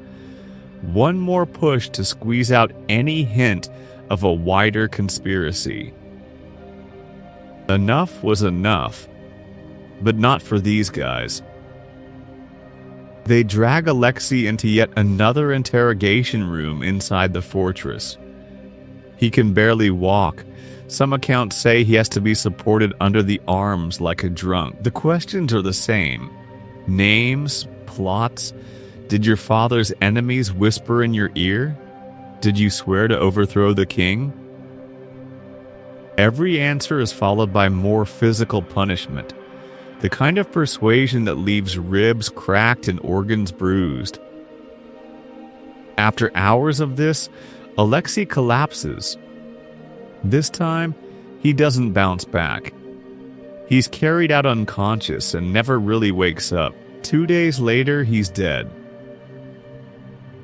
one more push to squeeze out any hint of a wider conspiracy. Enough was enough, but not for these guys. They drag Alexei into yet another interrogation room inside the fortress. He can barely walk. Some accounts say he has to be supported under the arms like a drunk. The questions are the same. Names, plots. Did your father's enemies whisper in your ear? Did you swear to overthrow the king? Every answer is followed by more physical punishment, the kind of persuasion that leaves ribs cracked and organs bruised. After hours of this, Alexei collapses. This time, he doesn't bounce back. He's carried out unconscious and never really wakes up. 2 days later, he's dead.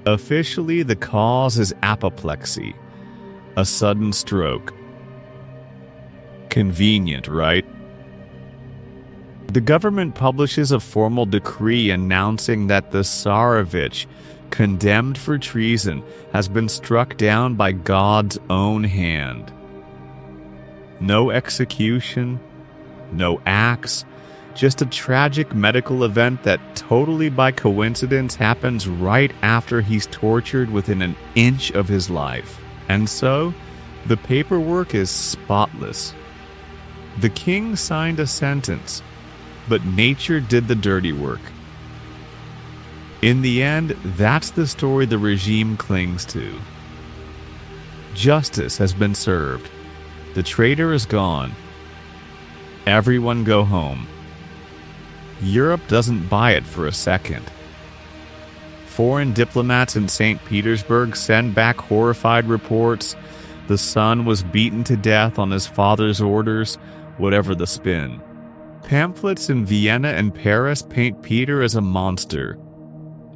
Officially, the cause is apoplexy, a sudden stroke. Convenient, right? The government publishes a formal decree announcing that the Tsarevich, condemned for treason, has been struck down by God's own hand. No execution, no axe, just a tragic medical event that totally by coincidence happens right after he's tortured within an inch of his life. And so, the paperwork is spotless. The king signed a sentence, but nature did the dirty work. In the end, that's the story the regime clings to. Justice has been served. The traitor is gone. Everyone go home. Europe doesn't buy it for a second. Foreign diplomats in St. Petersburg send back horrified reports. The son was beaten to death on his father's orders, whatever the spin. Pamphlets in Vienna and Paris paint Peter as a monster.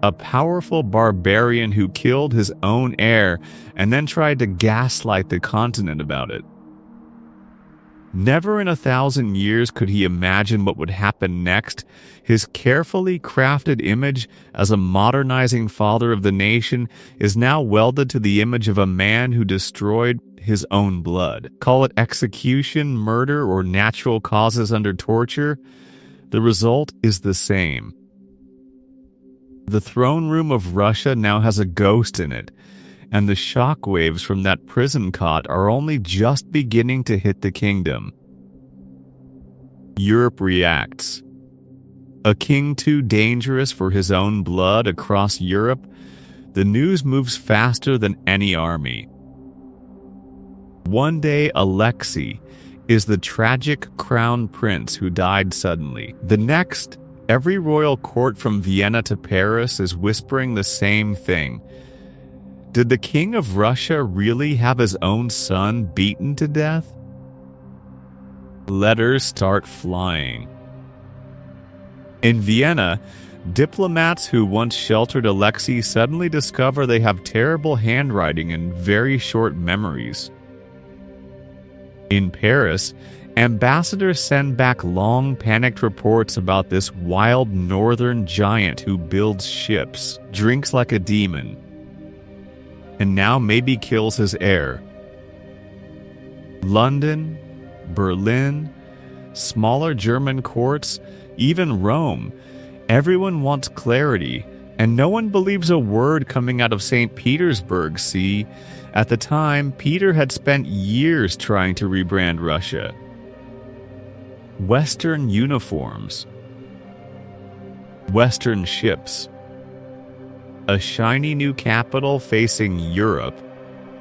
a powerful barbarian who killed his own heir and then tried to gaslight the continent about it. Never in 1,000 years could he imagine what would happen next. His carefully crafted image as a modernizing father of the nation is now welded to the image of a man who destroyed his own blood. Call it execution, murder, or natural causes under torture, the result is the same. The throne room of Russia now has a ghost in it, and the shockwaves from that prison cot are only just beginning to hit the kingdom. Europe reacts. A king too dangerous for his own blood across Europe, the news moves faster than any army. One day, Alexei is the tragic crown prince who died suddenly. The next, every royal court from Vienna to Paris is whispering the same thing. Did the king of Russia really have his own son beaten to death? Letters start flying. In Vienna, diplomats who once sheltered Alexei suddenly discover they have terrible handwriting and very short memories. In Paris, ambassadors send back long, panicked reports about this wild northern giant who builds ships, drinks like a demon, and now maybe kills his heir. London, Berlin, smaller German courts, even Rome, everyone wants clarity, and no one believes a word coming out of St. Petersburg. See, at the time, Peter had spent years trying to rebrand Russia. Western uniforms, Western ships, a shiny new capital facing Europe,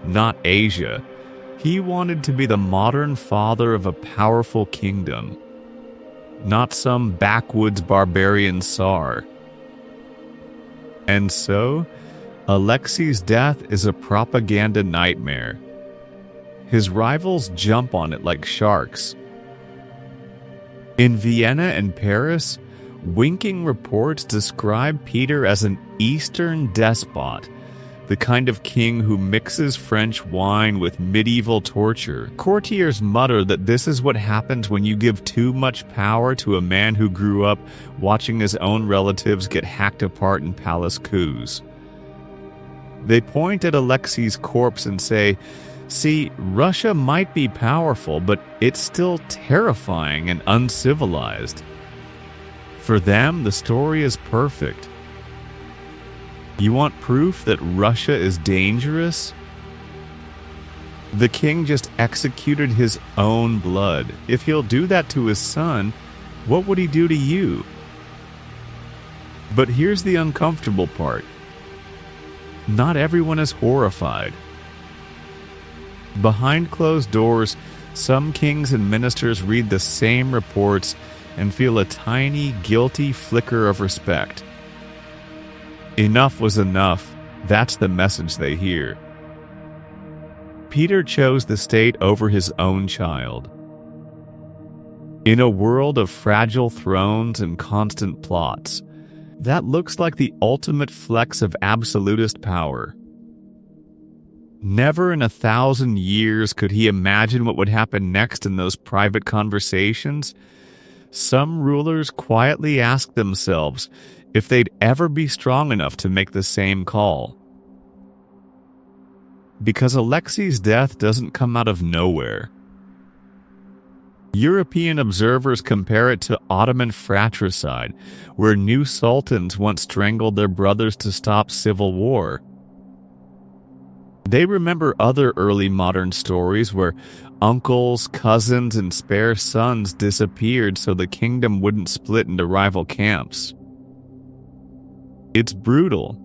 not Asia. He wanted to be the modern father of a powerful kingdom, not some backwoods barbarian Tsar. And so, Alexei's death is a propaganda nightmare. His rivals jump on it like sharks. In Vienna and Paris, winking reports describe Peter as an Eastern despot, the kind of king who mixes French wine with medieval torture. Courtiers mutter that this is what happens when you give too much power to a man who grew up watching his own relatives get hacked apart in palace coups. They point at Alexei's corpse and say, "See, Russia might be powerful, but it's still terrifying and uncivilized." For them, the story is perfect. You want proof that Russia is dangerous? The king just executed his own blood. If he'll do that to his son, what would he do to you? But here's the uncomfortable part. Not everyone is horrified. Behind closed doors, some kings and ministers read the same reports and feel a tiny, guilty flicker of respect. Enough was enough. That's the message they hear. Peter chose the state over his own child. In a world of fragile thrones and constant plots, that looks like the ultimate flex of absolutist power. Never in 1,000 years could he imagine what would happen next in those private conversations. Some rulers quietly asked themselves if they'd ever be strong enough to make the same call. Because Alexei's death doesn't come out of nowhere. European observers compare it to Ottoman fratricide, where new sultans once strangled their brothers to stop civil war. They remember other early modern stories where uncles, cousins, and spare sons disappeared so the kingdom wouldn't split into rival camps. It's brutal,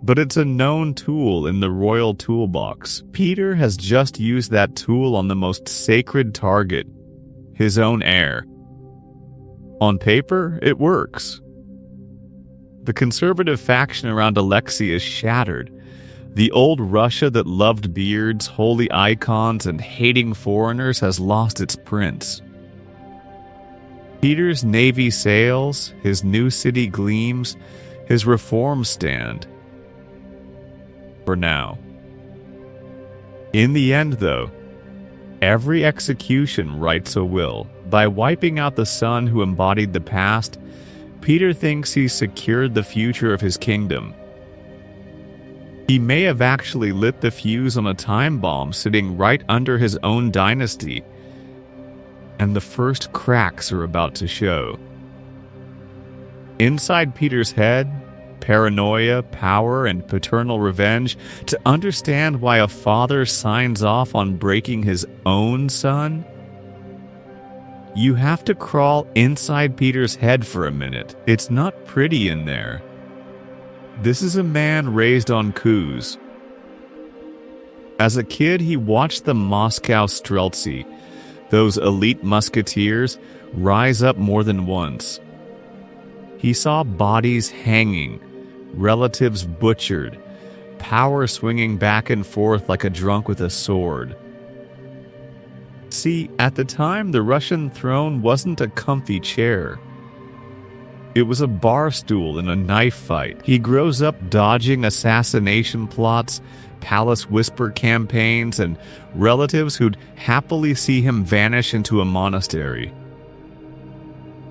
but it's a known tool in the royal toolbox. Peter has just used that tool on the most sacred target, his own heir. On paper, it works. The conservative faction around Alexei is shattered. The old Russia that loved beards, holy icons, and hating foreigners has lost its prince. Peter's navy sails, his new city gleams, His reforms stand. For now. In the end, though, every execution writes a will. By wiping out the son who embodied the past, Peter thinks he's secured the future of his kingdom. He may have actually lit the fuse on a time bomb sitting right under his own dynasty, and the first cracks are about to show. Inside Peter's head, paranoia, power, and paternal revenge. To understand why a father signs off on breaking his own son, you have to crawl inside Peter's head for a minute. It's not pretty in there. This is a man raised on coups. As a kid, he watched the Moscow Streltsy, those elite musketeers, rise up more than once. He saw bodies hanging, relatives butchered, power swinging back and forth like a drunk with a sword. See, at the time, the Russian throne wasn't a comfy chair. It was a bar stool in a knife fight. He grows up dodging assassination plots, palace whisper campaigns, and relatives who'd happily see him vanish into a monastery.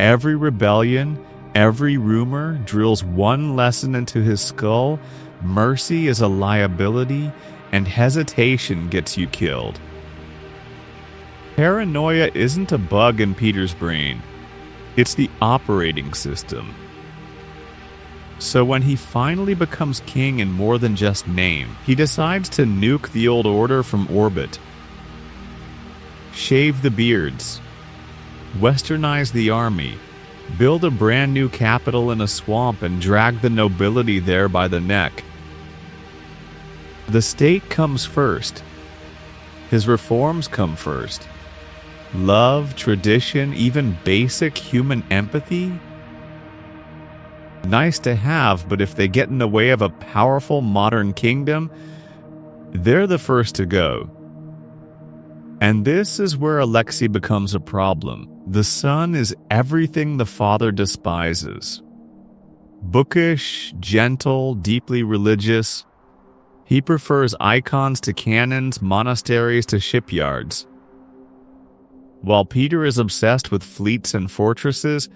Every rebellion, every rumor drills one lesson into his skull: mercy is a liability, and hesitation gets you killed. Paranoia isn't a bug in Peter's brain. It's the operating system. So when he finally becomes king in more than just name, he decides to nuke the old order from orbit. Shave the beards. Westernize the army. Build a brand new capital in a swamp and drag the nobility there by the neck. The state comes first. His reforms come first. Love, tradition, even basic human empathy? Nice to have, but if they get in the way of a powerful modern kingdom, they're the first to go. And this is where Alexei becomes a problem. The son is everything the father despises. Bookish, gentle, deeply religious. He prefers icons to cannons, monasteries to shipyards. While Peter is obsessed with fleets and fortresses,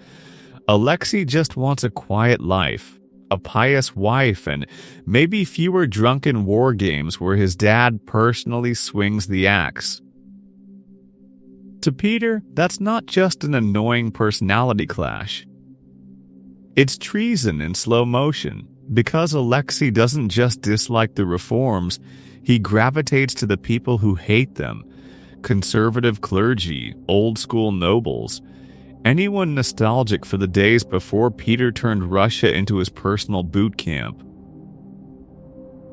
Alexei just wants a quiet life, a pious wife, and maybe fewer drunken war games where his dad personally swings the axe. To Peter, that's not just an annoying personality clash. It's treason in slow motion. Because Alexei doesn't just dislike the reforms, he gravitates to the people who hate them. Conservative clergy, old-school nobles, anyone nostalgic for the days before Peter turned Russia into his personal boot camp.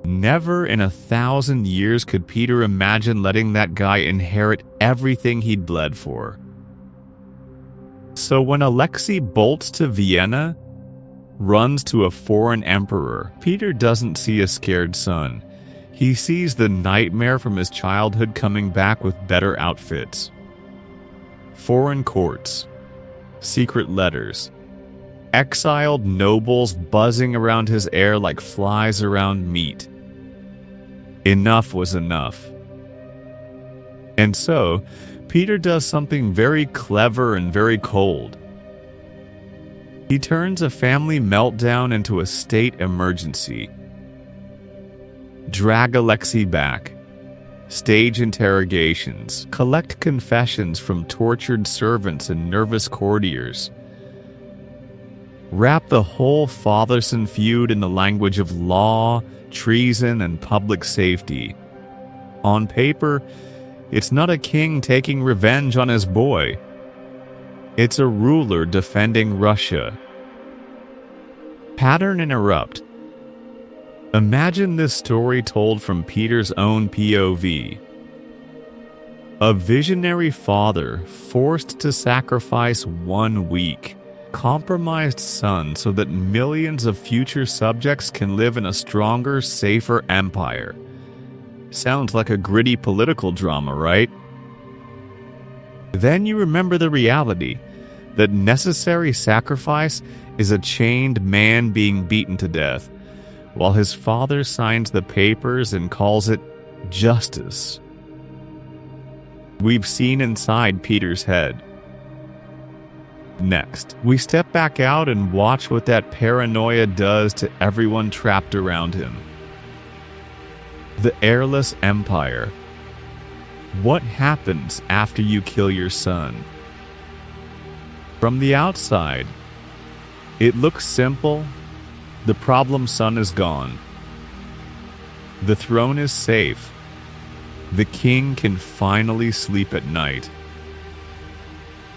Never in 1,000 years could Peter imagine letting that guy inherit everything he'd bled for. So when Alexei bolts to Vienna, runs to a foreign emperor, Peter doesn't see a scared son. He sees the nightmare from his childhood coming back with better outfits. Foreign courts, secret letters, exiled nobles buzzing around his heir like flies around meat. Enough was enough. And so, Peter does something very clever and very cold. He turns a family meltdown into a state emergency. Drag Alexei back, stage interrogations, collect confessions from tortured servants and nervous courtiers. Wrap the whole father-son feud in the language of law, treason, and public safety. On paper, it's not a king taking revenge on his boy. It's a ruler defending Russia. Pattern interrupt. Imagine this story told from Peter's own POV. A visionary father forced to sacrifice one weak, compromised son so that millions of future subjects can live in a stronger, safer empire. Sounds like a gritty political drama, right? Then you remember the reality. That necessary sacrifice is a chained man being beaten to death, while his father signs the papers and calls it justice. We've seen inside Peter's head. Next, we step back out and watch what that paranoia does to everyone trapped around him. The heirless empire. What happens after you kill your son? From the outside, it looks simple. The problem son is gone. The throne is safe. The king can finally sleep at night.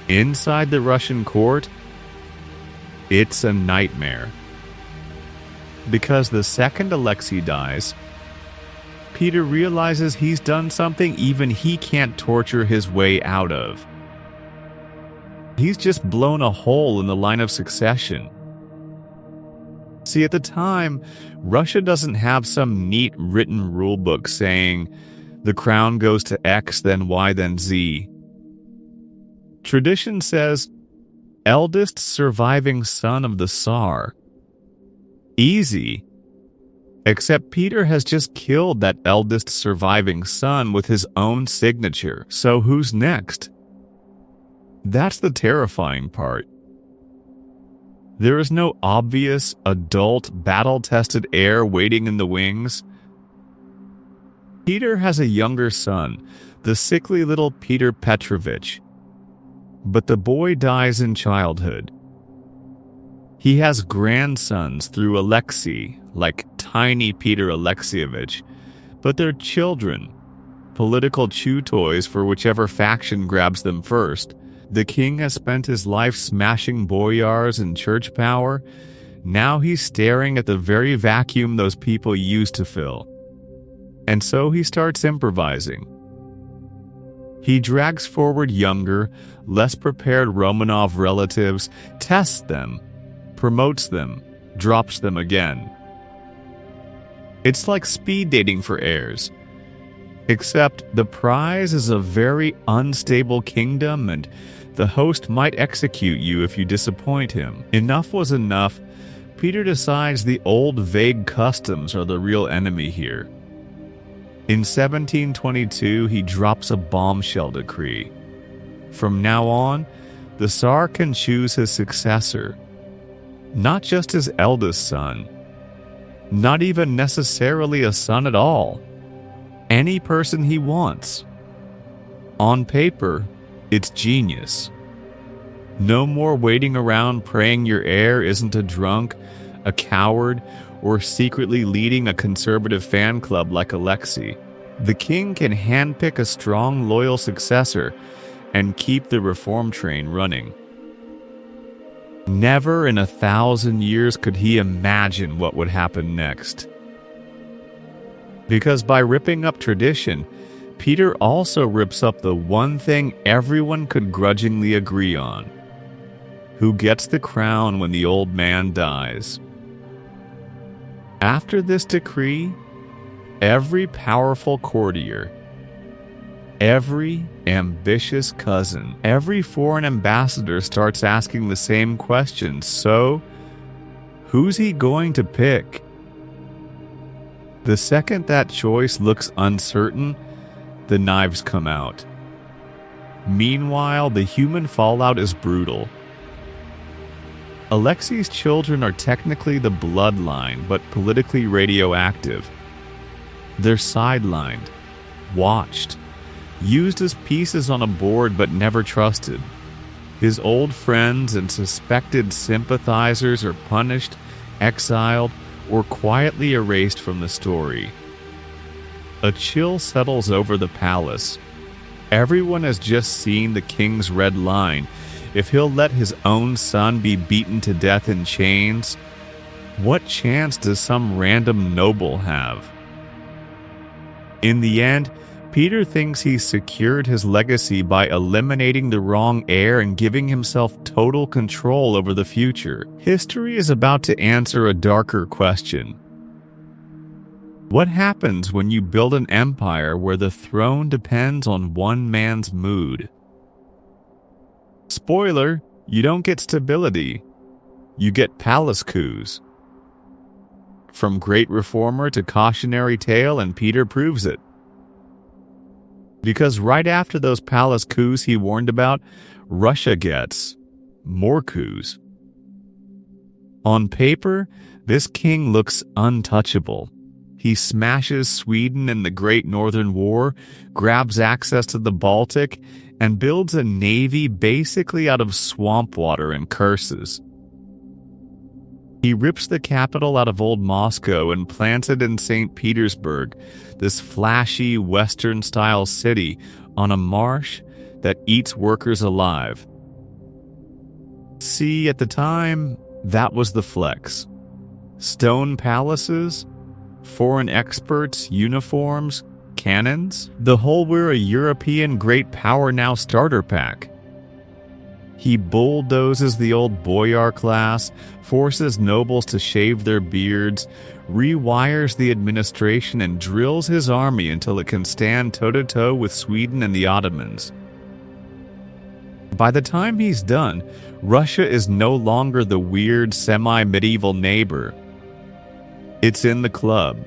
Inside the Russian court, it's a nightmare. Because the second Alexei dies, Peter realizes he's done something even he can't torture his way out of. He's just blown a hole in the line of succession. See, at the time, Russia doesn't have some neat written rule book saying the crown goes to X, then Y, then Z. Tradition says, eldest surviving son of the Tsar. Easy. Except Peter has just killed that eldest surviving son with his own signature. So who's next? That's the terrifying part. There is no obvious, adult, battle-tested heir waiting in the wings. Peter has a younger son, the sickly little Peter Petrovich. But the boy dies in childhood. He has grandsons through Alexei, like tiny Peter Alexievich, but they're children, political chew toys for whichever faction grabs them first. The king has spent his life smashing boyars and church power. Now he's staring at the very vacuum those people used to fill. And so he starts improvising. He drags forward younger, less prepared Romanov relatives, tests them, promotes them, drops them again. It's like speed dating for heirs. Except the prize is a very unstable kingdom and the host might execute you if you disappoint him. Enough was enough. Peter decides the old vague customs are the real enemy here. In 1722, he drops a bombshell decree. From now on, the Tsar can choose his successor. Not just his eldest son. Not even necessarily a son at all. Any person he wants. On paper, it's genius. No more waiting around praying your heir isn't a drunk, a coward, or secretly leading a conservative fan club like Alexei. The king can handpick a strong, loyal successor and keep the reform train running. Never in 1,000 years could he imagine what would happen next. Because by ripping up tradition, Peter also rips up the one thing everyone could grudgingly agree on. Who gets the crown when the old man dies? After this decree, every powerful courtier, every ambitious cousin, every foreign ambassador starts asking the same questions. So, who's he going to pick? The second that choice looks uncertain, the knives come out. Meanwhile, the human fallout is brutal. Alexei's children are technically the bloodline, but politically radioactive. They're sidelined, watched, used as pieces on a board but never trusted. His old friends and suspected sympathizers are punished, exiled, or quietly erased from the story. A chill settles over the palace. Everyone has just seen the king's red line. If he'll let his own son be beaten to death in chains, what chance does some random noble have? In the end, Peter thinks he's secured his legacy by eliminating the wrong heir and giving himself total control over the future. History is about to answer a darker question. What happens when you build an empire where the throne depends on one man's mood? Spoiler, You don't get stability. You get palace coups. From great reformer to cautionary tale, and Peter proves it. Because right after those palace coups he warned about, Russia gets more coups. On paper, this king looks untouchable. He smashes Sweden in the Great Northern War, grabs access to the Baltic, and builds a navy basically out of swamp water and curses. He rips the capital out of old Moscow and plants it in St. Petersburg, this flashy Western-style city on a marsh that eats workers alive. See, at the time, that was the flex. Stone palaces, foreign experts, uniforms, cannons. The whole "we're a European great power now" starter pack. He bulldozes the old boyar class, forces nobles to shave their beards, rewires the administration, and drills his army until it can stand toe-to-toe with Sweden and the Ottomans. By the time he's done, Russia is no longer the weird semi-medieval neighbor. It's in the club.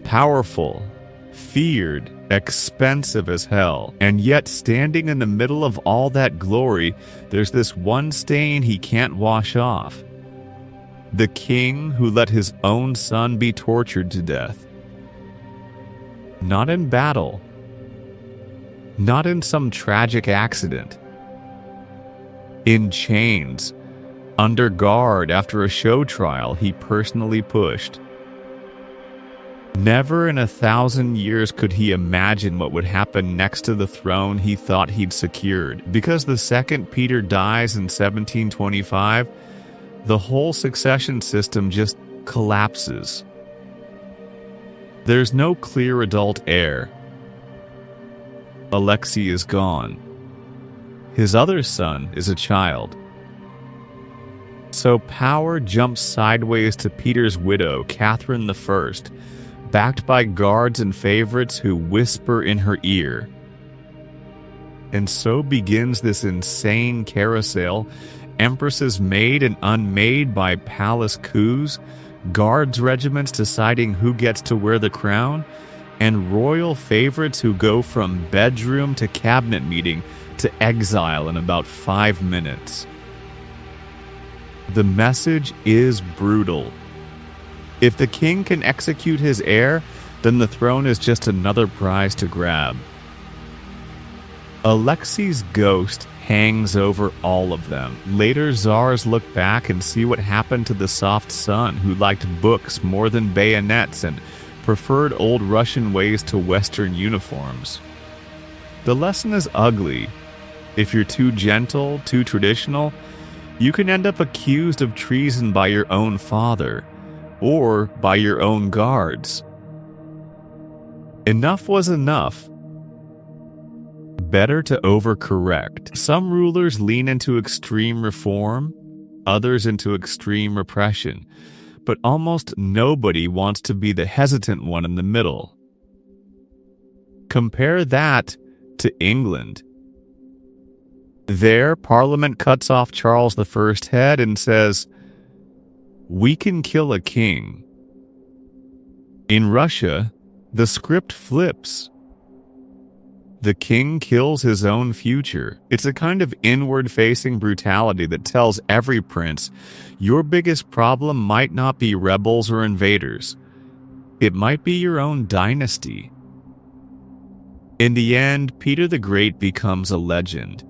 Powerful, feared, expensive as hell, and yet standing in the middle of all that glory, there's this one stain he can't wash off. The king who let his own son be tortured to death. Not in battle. Not in some tragic accident. In chains, under guard after a show trial he personally pushed. Never in 1,000 years could he imagine what would happen next to the throne he thought he'd secured, because the second Peter dies in 1725, the whole succession system just collapses. There's no clear adult heir. Alexei is gone. His other son is a child. So power jumps sideways to Peter's widow, Catherine I, backed by guards and favorites who whisper in her ear. And so begins this insane carousel, empresses made and unmade by palace coups, guards regiments deciding who gets to wear the crown, and royal favorites who go from bedroom to cabinet meeting to exile in about 5 minutes. The message is brutal. If the king can execute his heir, then the throne is just another prize to grab. Alexei's ghost hangs over all of them. Later czars look back and see what happened to the soft son who liked books more than bayonets and preferred old Russian ways to Western uniforms. The lesson is ugly. If you're too gentle, too traditional, you can end up accused of treason by your own father, or by your own guards. Enough was enough. Better to overcorrect. Some rulers lean into extreme reform, others into extreme repression, but almost nobody wants to be the hesitant one in the middle. Compare that to England. There, Parliament cuts off Charles I's head and says, "We can kill a king." In Russia, the script flips. The king kills his own future. It's a kind of inward-facing brutality that tells every prince, your biggest problem might not be rebels or invaders. It might be your own dynasty. In the end, Peter the Great becomes a legend,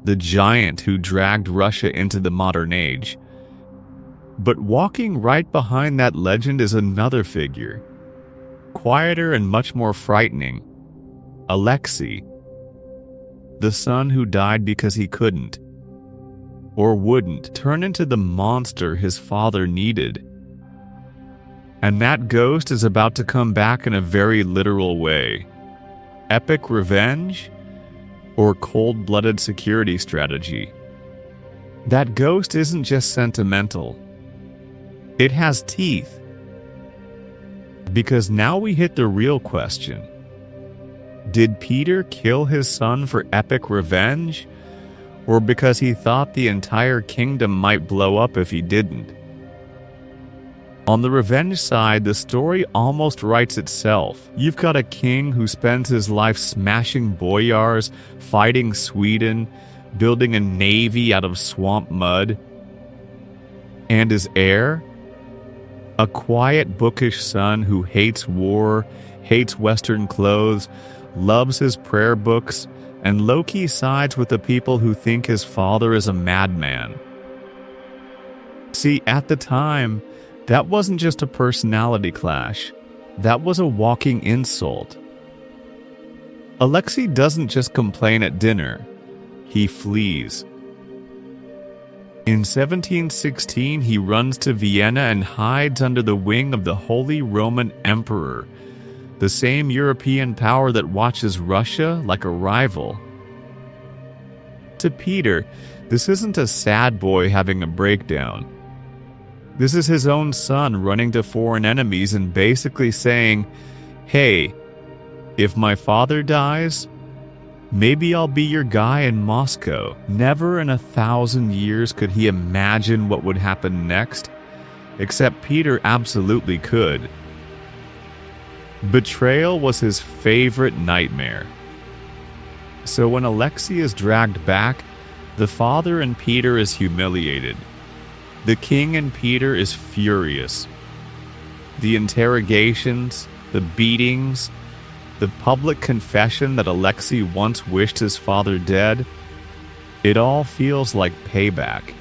the giant who dragged Russia into the modern age. But walking right behind that legend is another figure, quieter and much more frightening. Alexei, the son who died because he couldn't, or wouldn't, turn into the monster his father needed. And that ghost is about to come back in a very literal way. Epic revenge, or cold-blooded security strategy. That ghost isn't just sentimental. It has teeth. Because now we hit the real question. Did Peter kill his son for epic revenge? or because he thought the entire kingdom might blow up if he didn't. On the revenge side, the story almost writes itself. You've got a king who spends his life smashing boyars, fighting Sweden, building a navy out of swamp mud. And his heir? A quiet, bookish son who hates war, hates Western clothes, loves his prayer books, and low-key sides with the people who think his father is a madman. See, at the time, that wasn't just a personality clash. That was a walking insult. Alexei doesn't just complain at dinner. He flees. In 1716, he runs to Vienna and hides under the wing of the Holy Roman Emperor, the same European power that watches Russia like a rival. To Peter, this isn't a sad boy having a breakdown. This is his own son running to foreign enemies and basically saying, hey, if my father dies, maybe I'll be your guy in Moscow. Never in 1,000 years could he imagine what would happen next, except Peter absolutely could. Betrayal was his favorite nightmare. So when Alexei is dragged back, the father in Peter is humiliated. The king in Peter is furious. The interrogations, the beatings, the public confession that Alexei once wished his father dead, it all feels like payback.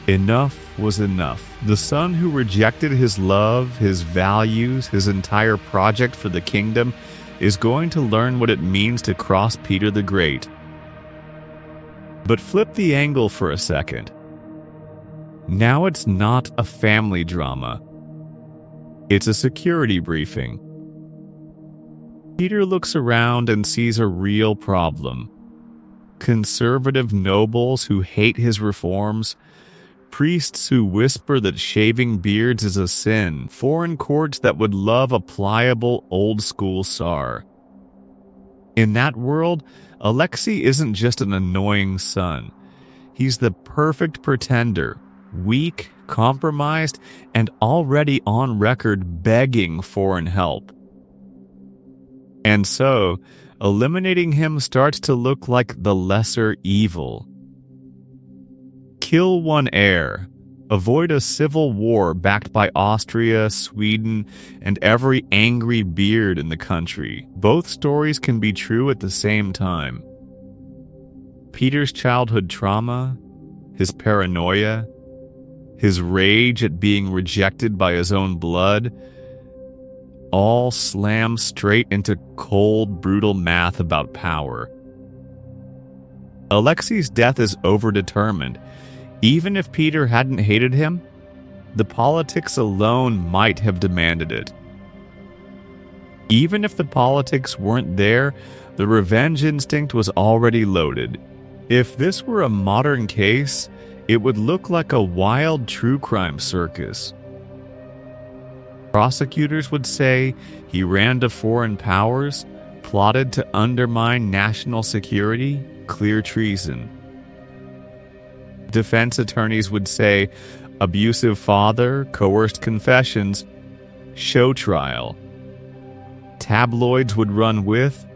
Enough was enough. The son who rejected his love, his values, his entire project for the kingdom is going to learn what it means to cross Peter the Great. But flip the angle for a second. Now it's not a family drama. It's a security briefing. Peter looks around and sees a real problem. Conservative nobles who hate his reforms, priests who whisper that shaving beards is a sin, foreign courts that would love a pliable, old-school Tsar. In that world, Alexei isn't just an annoying son. He's the perfect pretender, weak, compromised, and already on record begging foreign help. And so, eliminating him starts to look like the lesser evil. Kill one heir. Avoid a civil war backed by Austria, Sweden, and every angry beard in the country. Both stories can be true at the same time. Peter's childhood trauma, his paranoia, his rage at being rejected by his own blood, all slam straight into cold, brutal math about power. Alexei's death is overdetermined. Even if Peter hadn't hated him, the politics alone might have demanded it. Even if the politics weren't there, the revenge instinct was already loaded. If this were a modern case, it would look like a wild true crime circus. Prosecutors would say he ran to foreign powers, plotted to undermine national security, clear treason. Defense attorneys would say abusive father, coerced confessions, show trial. Tabloids would run with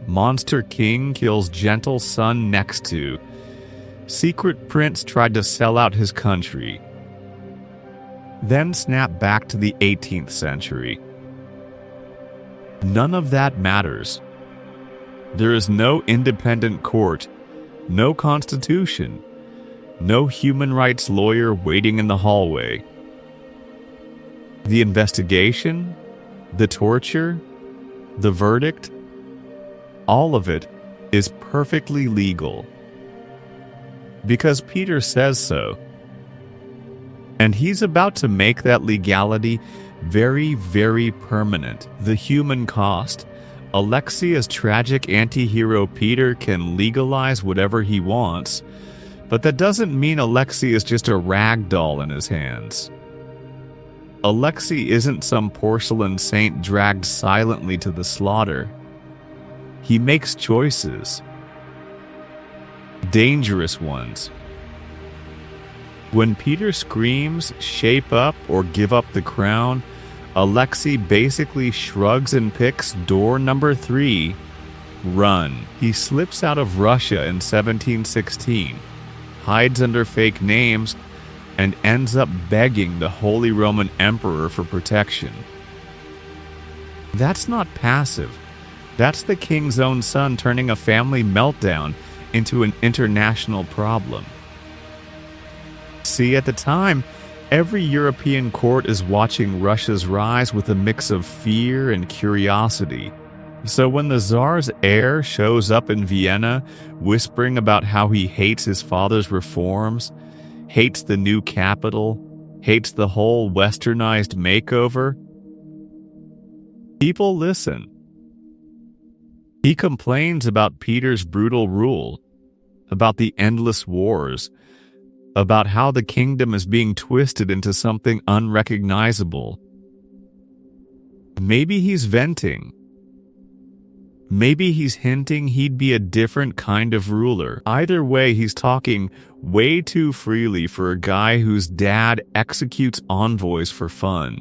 monster king kills gentle son next to. Secret prince tried to sell out his country. Then snap back to the 18th century. None of that matters. There is no independent court, no constitution, no human rights lawyer waiting in the hallway. The investigation, the torture, the verdict, all of it is perfectly legal. Because Peter says so. And he's about to make that legality very, very permanent. The human cost. Alexei as tragic anti-hero Peter can legalize whatever he wants, but that doesn't mean Alexei is just a rag doll in his hands. Alexei isn't some porcelain saint dragged silently to the slaughter. He makes choices. dangerous ones. When Peter screams, "Shape up or give up the crown," Alexei basically shrugs and picks door number 3, run. He slips out of Russia in 1716, hides under fake names, and ends up begging the Holy Roman Emperor for protection. That's not passive. That's the king's own son turning a family meltdown into an international problem. See, at the time, every European court is watching Russia's rise with a mix of fear and curiosity. So when the Tsar's heir shows up in Vienna, whispering about how he hates his father's reforms, hates the new capital, hates the whole westernized makeover, people listen. He complains about Peter's brutal rule, about the endless wars, about how the kingdom is being twisted into something unrecognizable. Maybe he's venting. Maybe he's hinting he'd be a different kind of ruler. Either way, he's talking way too freely for a guy whose dad executes envoys for fun.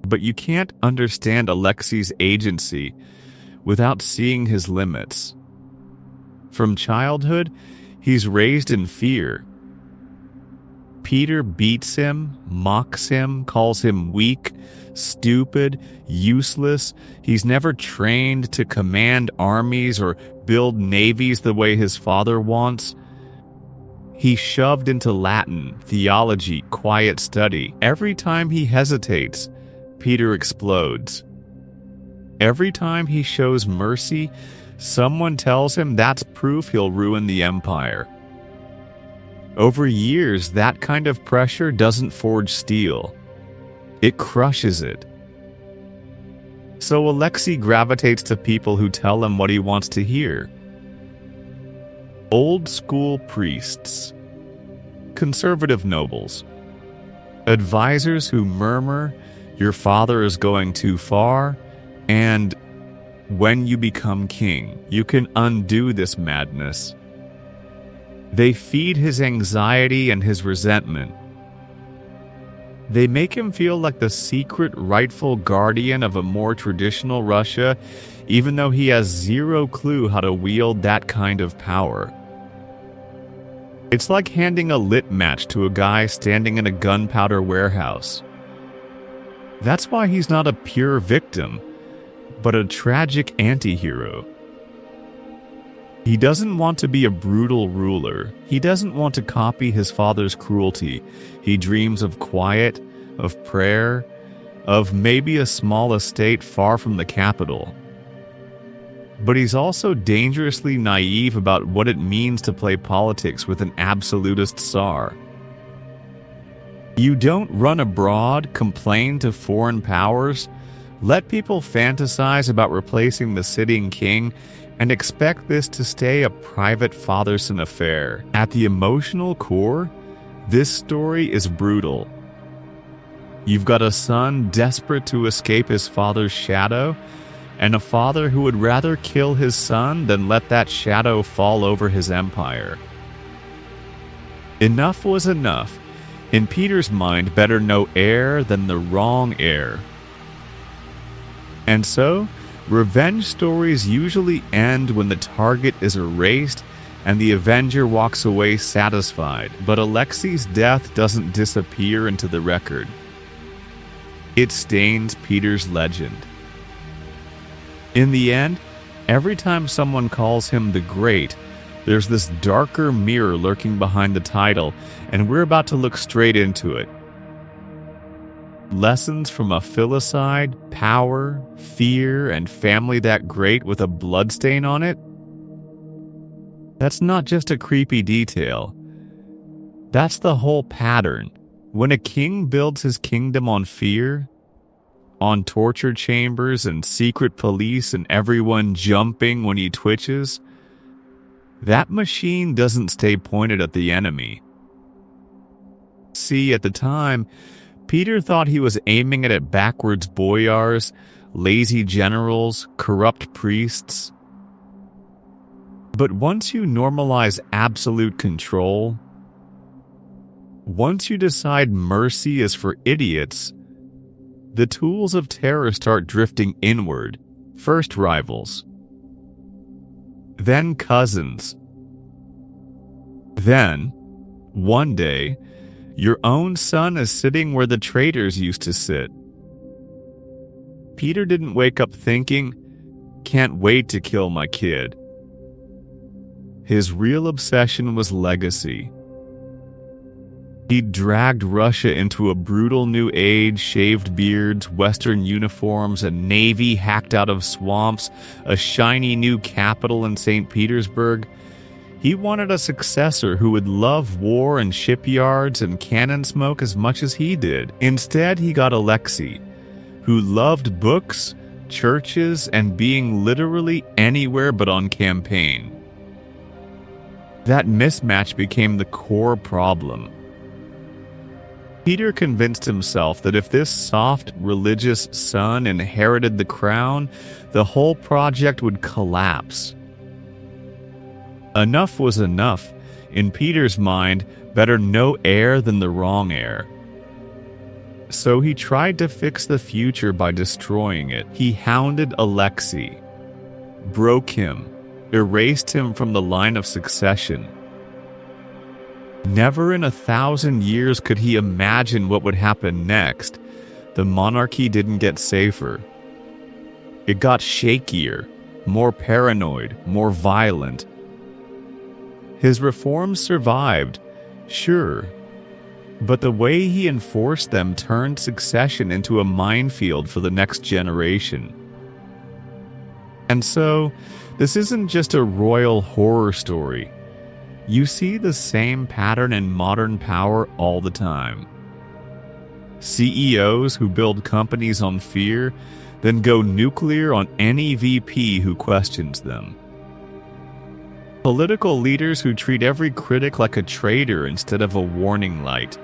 But you can't understand Alexei's agency without seeing his limits. From childhood, he's raised in fear. Peter beats him, mocks him, calls him weak, stupid, useless. He's never trained to command armies or build navies the way his father wants. He's shoved into Latin, theology, quiet study. Every time he hesitates, Peter explodes. Every time he shows mercy, someone tells him that's proof he'll ruin the empire. Over years, that kind of pressure doesn't forge steel. It crushes it. So Alexei gravitates to people who tell him what he wants to hear. Old school priests, conservative nobles, advisors who murmur, "Your father is going too far," and "When you become king, you can undo this madness." They feed his anxiety and his resentment. They make him feel like the secret rightful guardian of a more traditional Russia, even though he has zero clue how to wield that kind of power. It's like handing a lit match to a guy standing in a gunpowder warehouse. That's why he's not a pure victim, but a tragic anti-hero. He doesn't want to be a brutal ruler. He doesn't want to copy his father's cruelty. He dreams of quiet, of prayer, of maybe a small estate far from the capital. But he's also dangerously naive about what it means to play politics with an absolutist Tsar. You don't run abroad, complain to foreign powers, let people fantasize about replacing the sitting king, and expect this to stay a private father-son affair. At the emotional core, this story is brutal. You've got a son desperate to escape his father's shadow, and a father who would rather kill his son than let that shadow fall over his empire. Enough was enough. In Peter's mind, better no heir than the wrong heir. And so, revenge stories usually end when the target is erased and the avenger walks away satisfied, but Alexei's death doesn't disappear into the record. It stains Peter's legend. In the end, every time someone calls him the Great, there's this darker mirror lurking behind the title, and we're about to look straight into it. Lessons from a filicide, power, fear, and family that great with a bloodstain on it? That's not just a creepy detail. That's the whole pattern. When a king builds his kingdom on fear, on torture chambers and secret police and everyone jumping when he twitches, that machine doesn't stay pointed at the enemy. See, at the time, Peter thought he was aiming it at backwards boyars, lazy generals, corrupt priests. But once you normalize absolute control, once you decide mercy is for idiots, the tools of terror start drifting inward. First rivals, then cousins. Then, one day, your own son is sitting where the traitors used to sit. Peter didn't wake up thinking, "Can't wait to kill my kid." His real obsession was legacy. He dragged Russia into a brutal new age, shaved beards, Western uniforms, a navy hacked out of swamps, a shiny new capital in St. Petersburg. He wanted a successor who would love war and shipyards and cannon smoke as much as he did. Instead, he got Alexei, who loved books, churches, and being literally anywhere but on campaign. That mismatch became the core problem. Peter convinced himself that if this soft, religious son inherited the crown, the whole project would collapse. Enough was enough. In Peter's mind, better no heir than the wrong heir. So he tried to fix the future by destroying it. He hounded Alexei, broke him, erased him from the line of succession. Never in 1,000 years could he imagine what would happen next. The monarchy didn't get safer. It got shakier, more paranoid, more violent. His reforms survived, sure, but the way he enforced them turned succession into a minefield for the next generation. And so, this isn't just a royal horror story. You see the same pattern in modern power all the time. CEOs who build companies on fear, then go nuclear on any VP who questions them. Political leaders who treat every critic like a traitor instead of a warning light.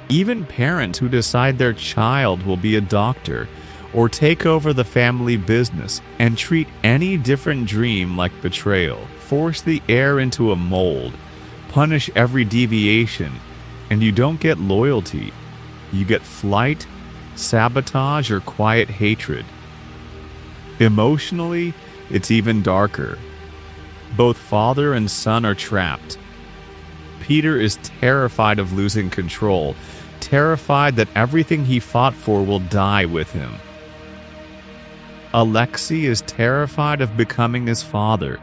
Even parents who decide their child will be a doctor or take over the family business and treat any different dream like betrayal. Force the heir into a mold, punish every deviation, and you don't get loyalty. You get flight, sabotage, or quiet hatred. Emotionally, it's even darker. Both father and son are trapped. Peter is terrified of losing control, terrified that everything he fought for will die with him. Alexei is terrified of becoming his father,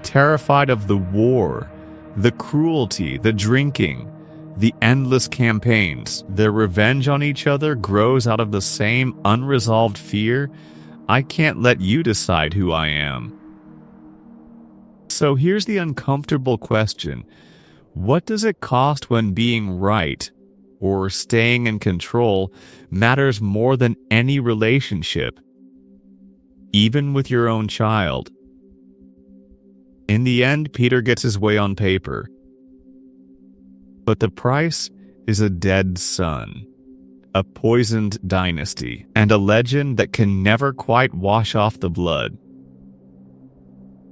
terrified of the war, the cruelty, the drinking, the endless campaigns. Their revenge on each other grows out of the same unresolved fear. I can't let you decide who I am. So here's the uncomfortable question. What does it cost when being right, or staying in control, matters more than any relationship, even with your own child? In the end, Peter gets his way on paper. But the price is a dead son, a poisoned dynasty, and a legend that can never quite wash off the blood.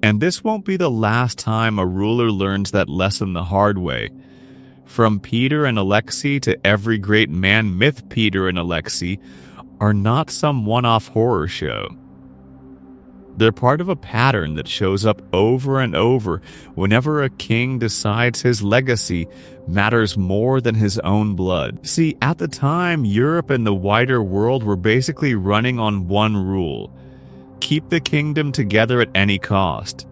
And this won't be the last time a ruler learns that lesson the hard way. From Peter and Alexei to every great man, myth Peter and Alexei are not some one-off horror show. They're part of a pattern that shows up over and over whenever a king decides his legacy matters more than his own blood. See, at the time, Europe and the wider world were basically running on one rule: keep the kingdom together at any cost.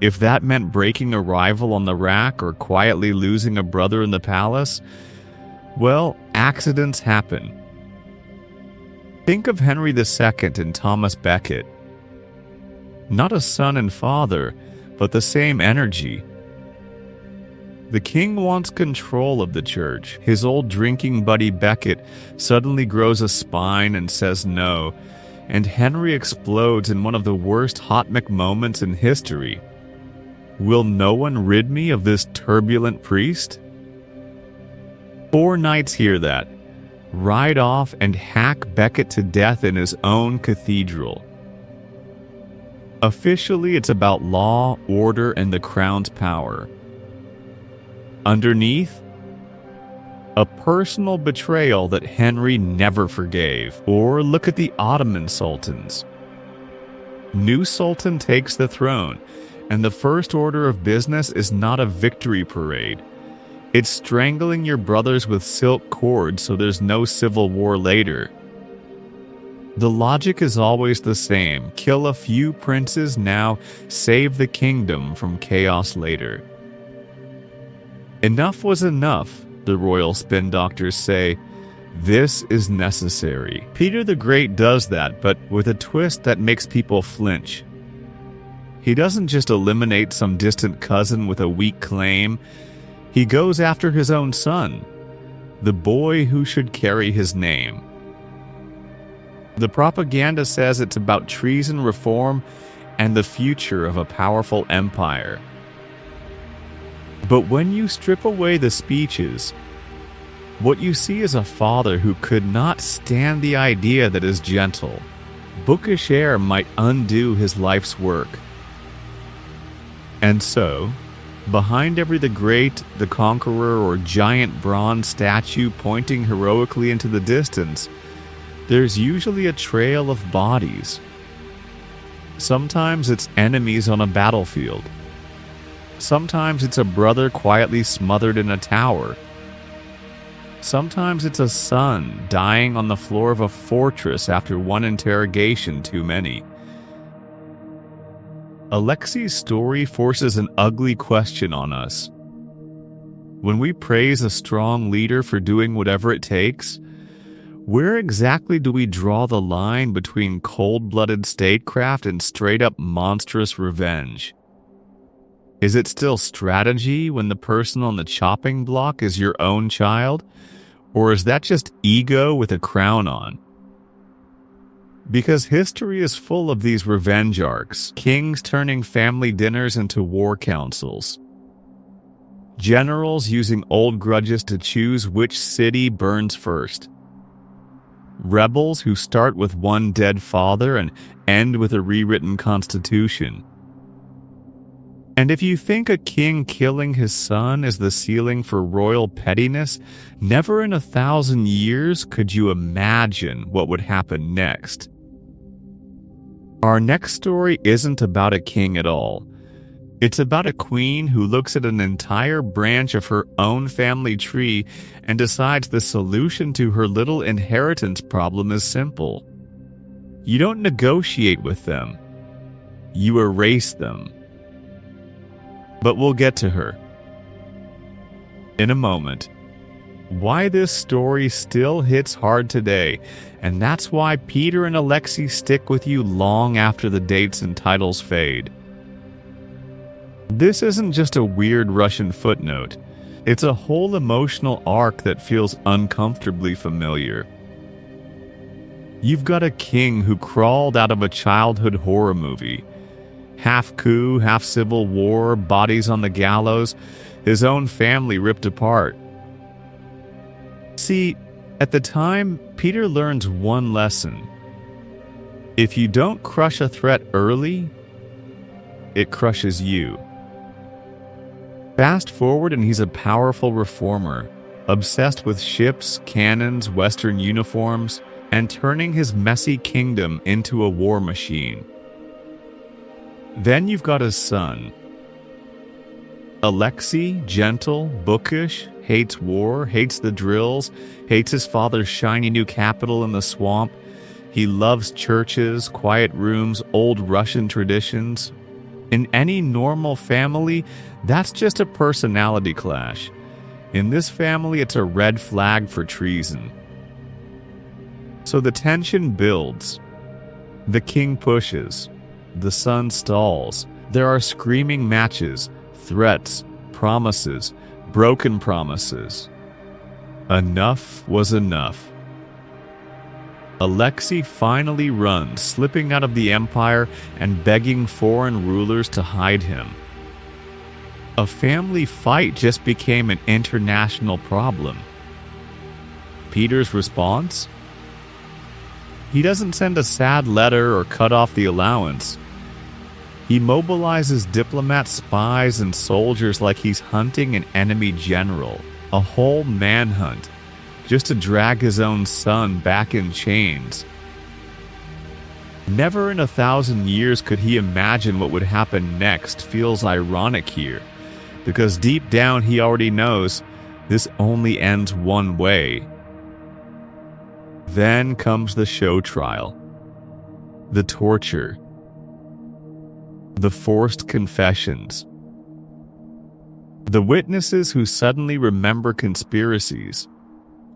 If that meant breaking a rival on the rack or quietly losing a brother in the palace, well, accidents happen. Think of Henry II and Thomas Becket. Not a son and father, but the same energy. The king wants control of the church. His old drinking buddy Becket suddenly grows a spine and says no, and Henry explodes in one of the worst hot mic moments in history. Will no one rid me of this turbulent priest? 4 knights hear that, ride off and hack Becket to death in his own cathedral. Officially, it's about law, order, and the crown's power. Underneath, a personal betrayal that Henry never forgave. Or look at the Ottoman sultans. New sultan takes the throne, and the first order of business is not a victory parade. It's strangling your brothers with silk cords so there's no civil war later. The logic is always the same. Kill a few princes now, save the kingdom from chaos later. Enough was enough, the royal spin doctors say. This is necessary. Peter the Great does that, but with a twist that makes people flinch. He doesn't just eliminate some distant cousin with a weak claim. He goes after his own son, the boy who should carry his name. The propaganda says it's about treason reform and the future of a powerful empire. But when you strip away the speeches, what you see is a father who could not stand the idea that his gentle, bookish heir might undo his life's work. And so, behind every the great, the conqueror, or giant bronze statue pointing heroically into the distance, there's usually a trail of bodies. Sometimes it's enemies on a battlefield. Sometimes it's a brother quietly smothered in a tower. Sometimes it's a son dying on the floor of a fortress after one interrogation too many. Alexei's story forces an ugly question on us. When we praise a strong leader for doing whatever it takes, where exactly do we draw the line between cold-blooded statecraft and straight-up monstrous revenge? Is it still strategy when the person on the chopping block is your own child? Or is that just ego with a crown on? Because history is full of these revenge arcs, kings turning family dinners into war councils, generals using old grudges to choose which city burns first, rebels who start with one dead father and end with a rewritten constitution. And if you think a king killing his son is the ceiling for royal pettiness, never in 1,000 years could you imagine what would happen next. Our next story isn't about a king at all. It's about a queen who looks at an entire branch of her own family tree and decides the solution to her little inheritance problem is simple. You don't negotiate with them. You erase them. But we'll get to her in a moment. Why this story still hits hard today, and that's why Peter and Alexei stick with you long after the dates and titles fade. This isn't just a weird Russian footnote. It's a whole emotional arc that feels uncomfortably familiar. You've got a king who crawled out of a childhood horror movie. Half coup, half civil war, bodies on the gallows, his own family ripped apart. See, at the time, Peter learns one lesson. If you don't crush a threat early, it crushes you. Fast forward and he's a powerful reformer, obsessed with ships, cannons, Western uniforms, and turning his messy kingdom into a war machine. Then you've got his son. Alexei, gentle, bookish, hates war, hates the drills, hates his father's shiny new capital in the swamp. He loves churches, quiet rooms, old Russian traditions. In any normal family, that's just a personality clash. In this family, it's a red flag for treason. So the tension builds. The king pushes. The son stalls. There are screaming matches, threats, promises, broken promises. Enough was enough. Alexei finally runs, slipping out of the empire and begging foreign rulers to hide him. A family fight just became an international problem. Peter's response? He doesn't send a sad letter or cut off the allowance. He mobilizes diplomats, spies, and soldiers like he's hunting an enemy general. A whole manhunt, just to drag his own son back in chains. Never in 1,000 years could he imagine what would happen next. Feels ironic here, because deep down he already knows this only ends one way. Then comes the show trial, the torture, the forced confessions, the witnesses who suddenly remember conspiracies.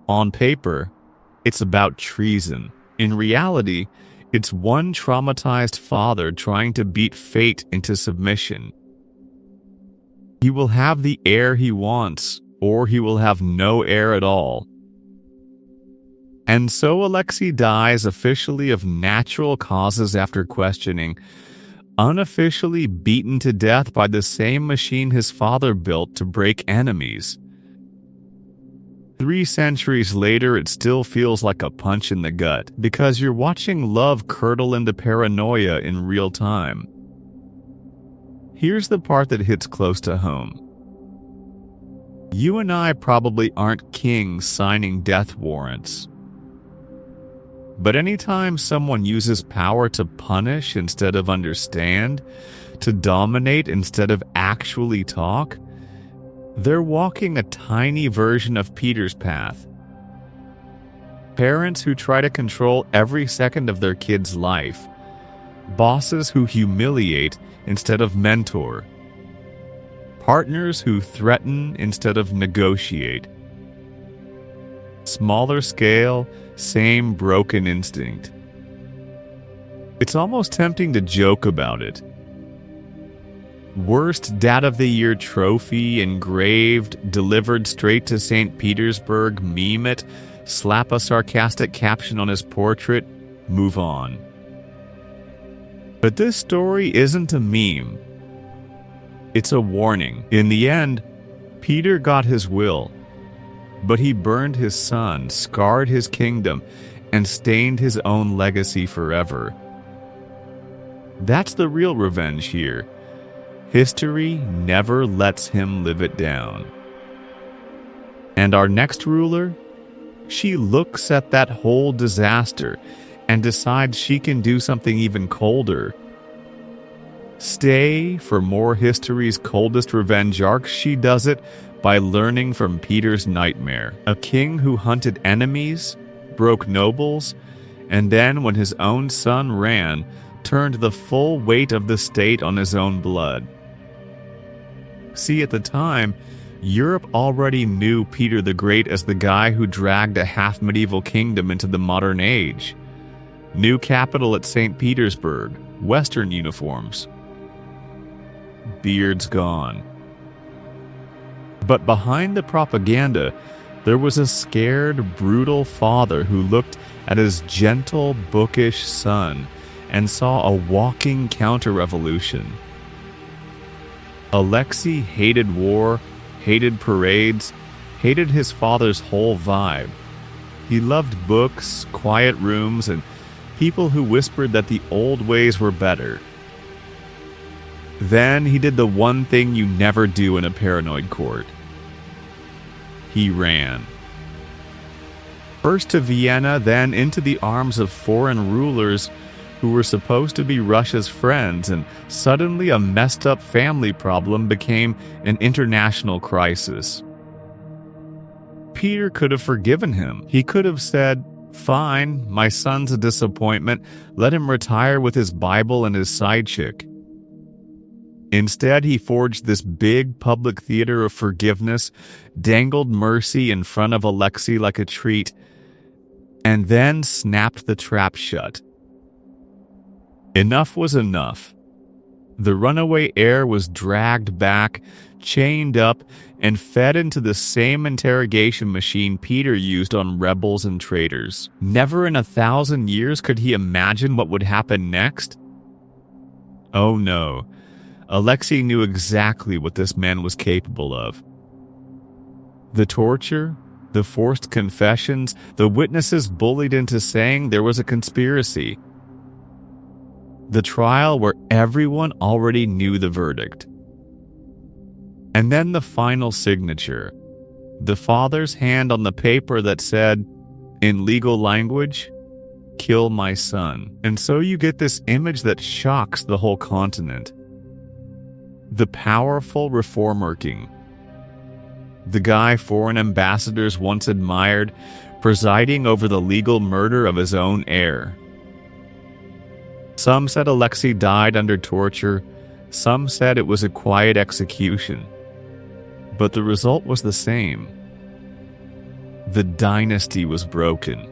On paper, it's about treason. In reality, it's one traumatized father trying to beat fate into submission. He will have the heir he wants, or he will have no heir at all. And so Alexei dies officially of natural causes after questioning, unofficially beaten to death by the same machine his father built to break enemies. 3 centuries later, it still feels like a punch in the gut, because you're watching love curdle into paranoia in real time. Here's the part that hits close to home. You and I probably aren't kings signing death warrants. But anytime someone uses power to punish instead of understand, to dominate instead of actually talk, they're walking a tiny version of Peter's path. Parents who try to control every second of their kid's life. Bosses who humiliate instead of mentor. Partners who threaten instead of negotiate. Smaller scale, same broken instinct. It's almost tempting to joke about it. Worst Dad of the Year trophy, engraved, delivered straight to St. Petersburg, meme it, slap a sarcastic caption on his portrait, move on. But this story isn't a meme. It's a warning. In the end, Peter got his will, but he burned his son, scarred his kingdom, and stained his own legacy forever. That's the real revenge here. History never lets him live it down. And our next ruler? She looks at that whole disaster and decides she can do something even colder. Stay for more history's coldest revenge arcs. She does it by learning from Peter's nightmare. A king who hunted enemies, broke nobles, and then, when his own son ran, turned the full weight of the state on his own blood. See, at the time, Europe already knew Peter the Great as the guy who dragged a half-medieval kingdom into the modern age. New capital at St. Petersburg, Western uniforms. Beards gone. But behind the propaganda, there was a scared, brutal father who looked at his gentle, bookish son and saw a walking counter-revolution. Alexei hated war, hated parades, hated his father's whole vibe. He loved books, quiet rooms, and people who whispered that the old ways were better. Then he did the one thing you never do in a paranoid court. He ran. First to Vienna, then into the arms of foreign rulers who were supposed to be Russia's friends, and suddenly a messed up family problem became an international crisis. Peter could have forgiven him. He could have said, "Fine, my son's a disappointment. Let him retire with his Bible and his side chick." Instead, he forged this big public theater of forgiveness, dangled mercy in front of Alexei like a treat, and then snapped the trap shut. Enough was enough. The runaway heir was dragged back, chained up, and fed into the same interrogation machine Peter used on rebels and traitors. Never in 1,000 years could he imagine what would happen next. Oh no. Alexei knew exactly what this man was capable of. The torture, the forced confessions, the witnesses bullied into saying there was a conspiracy. The trial where everyone already knew the verdict. And then the final signature. The father's hand on the paper that said, in legal language, "Kill my son." And so you get this image that shocks the whole continent. The powerful reformer king. The guy foreign ambassadors once admired, presiding over the legal murder of his own heir. Some said Alexei died under torture, some said it was a quiet execution. But the result was the same. The dynasty was broken.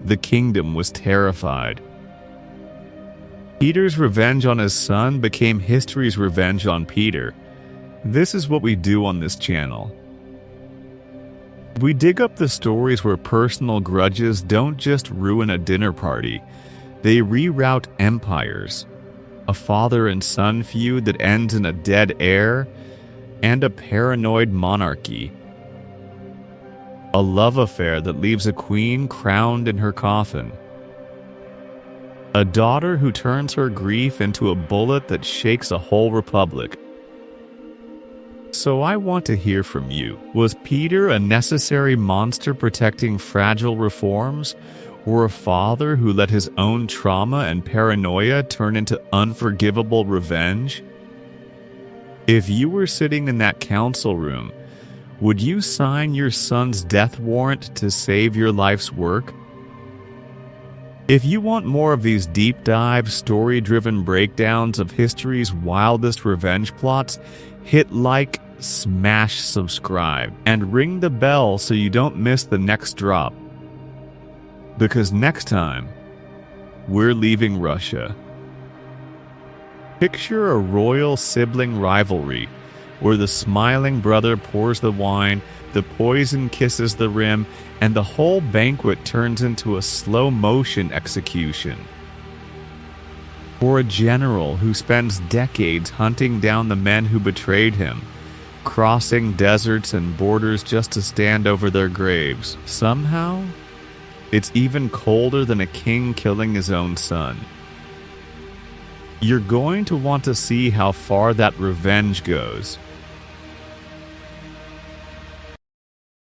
The kingdom was terrified. Peter's revenge on his son became history's revenge on Peter. This is what we do on this channel. We dig up the stories where personal grudges don't just ruin a dinner party, they reroute empires. A father and son feud that ends in a dead heir, and a paranoid monarchy. A love affair that leaves a queen crowned in her coffin. A daughter who turns her grief into a bullet that shakes a whole republic. So I want to hear from you. Was Peter a necessary monster protecting fragile reforms, or a father who let his own trauma and paranoia turn into unforgivable revenge? If you were sitting in that council room, would you sign your son's death warrant to save your life's work? If you want more of these deep dive, story-driven breakdowns of history's wildest revenge plots, hit like, smash subscribe, and ring the bell so you don't miss the next drop. Because next time, we're leaving Russia. Picture a royal sibling rivalry where the smiling brother pours the wine, the poison kisses the rim, and the whole banquet turns into a slow-motion execution. Or a general who spends decades hunting down the men who betrayed him, crossing deserts and borders just to stand over their graves. Somehow, it's even colder than a king killing his own son. You're going to want to see how far that revenge goes.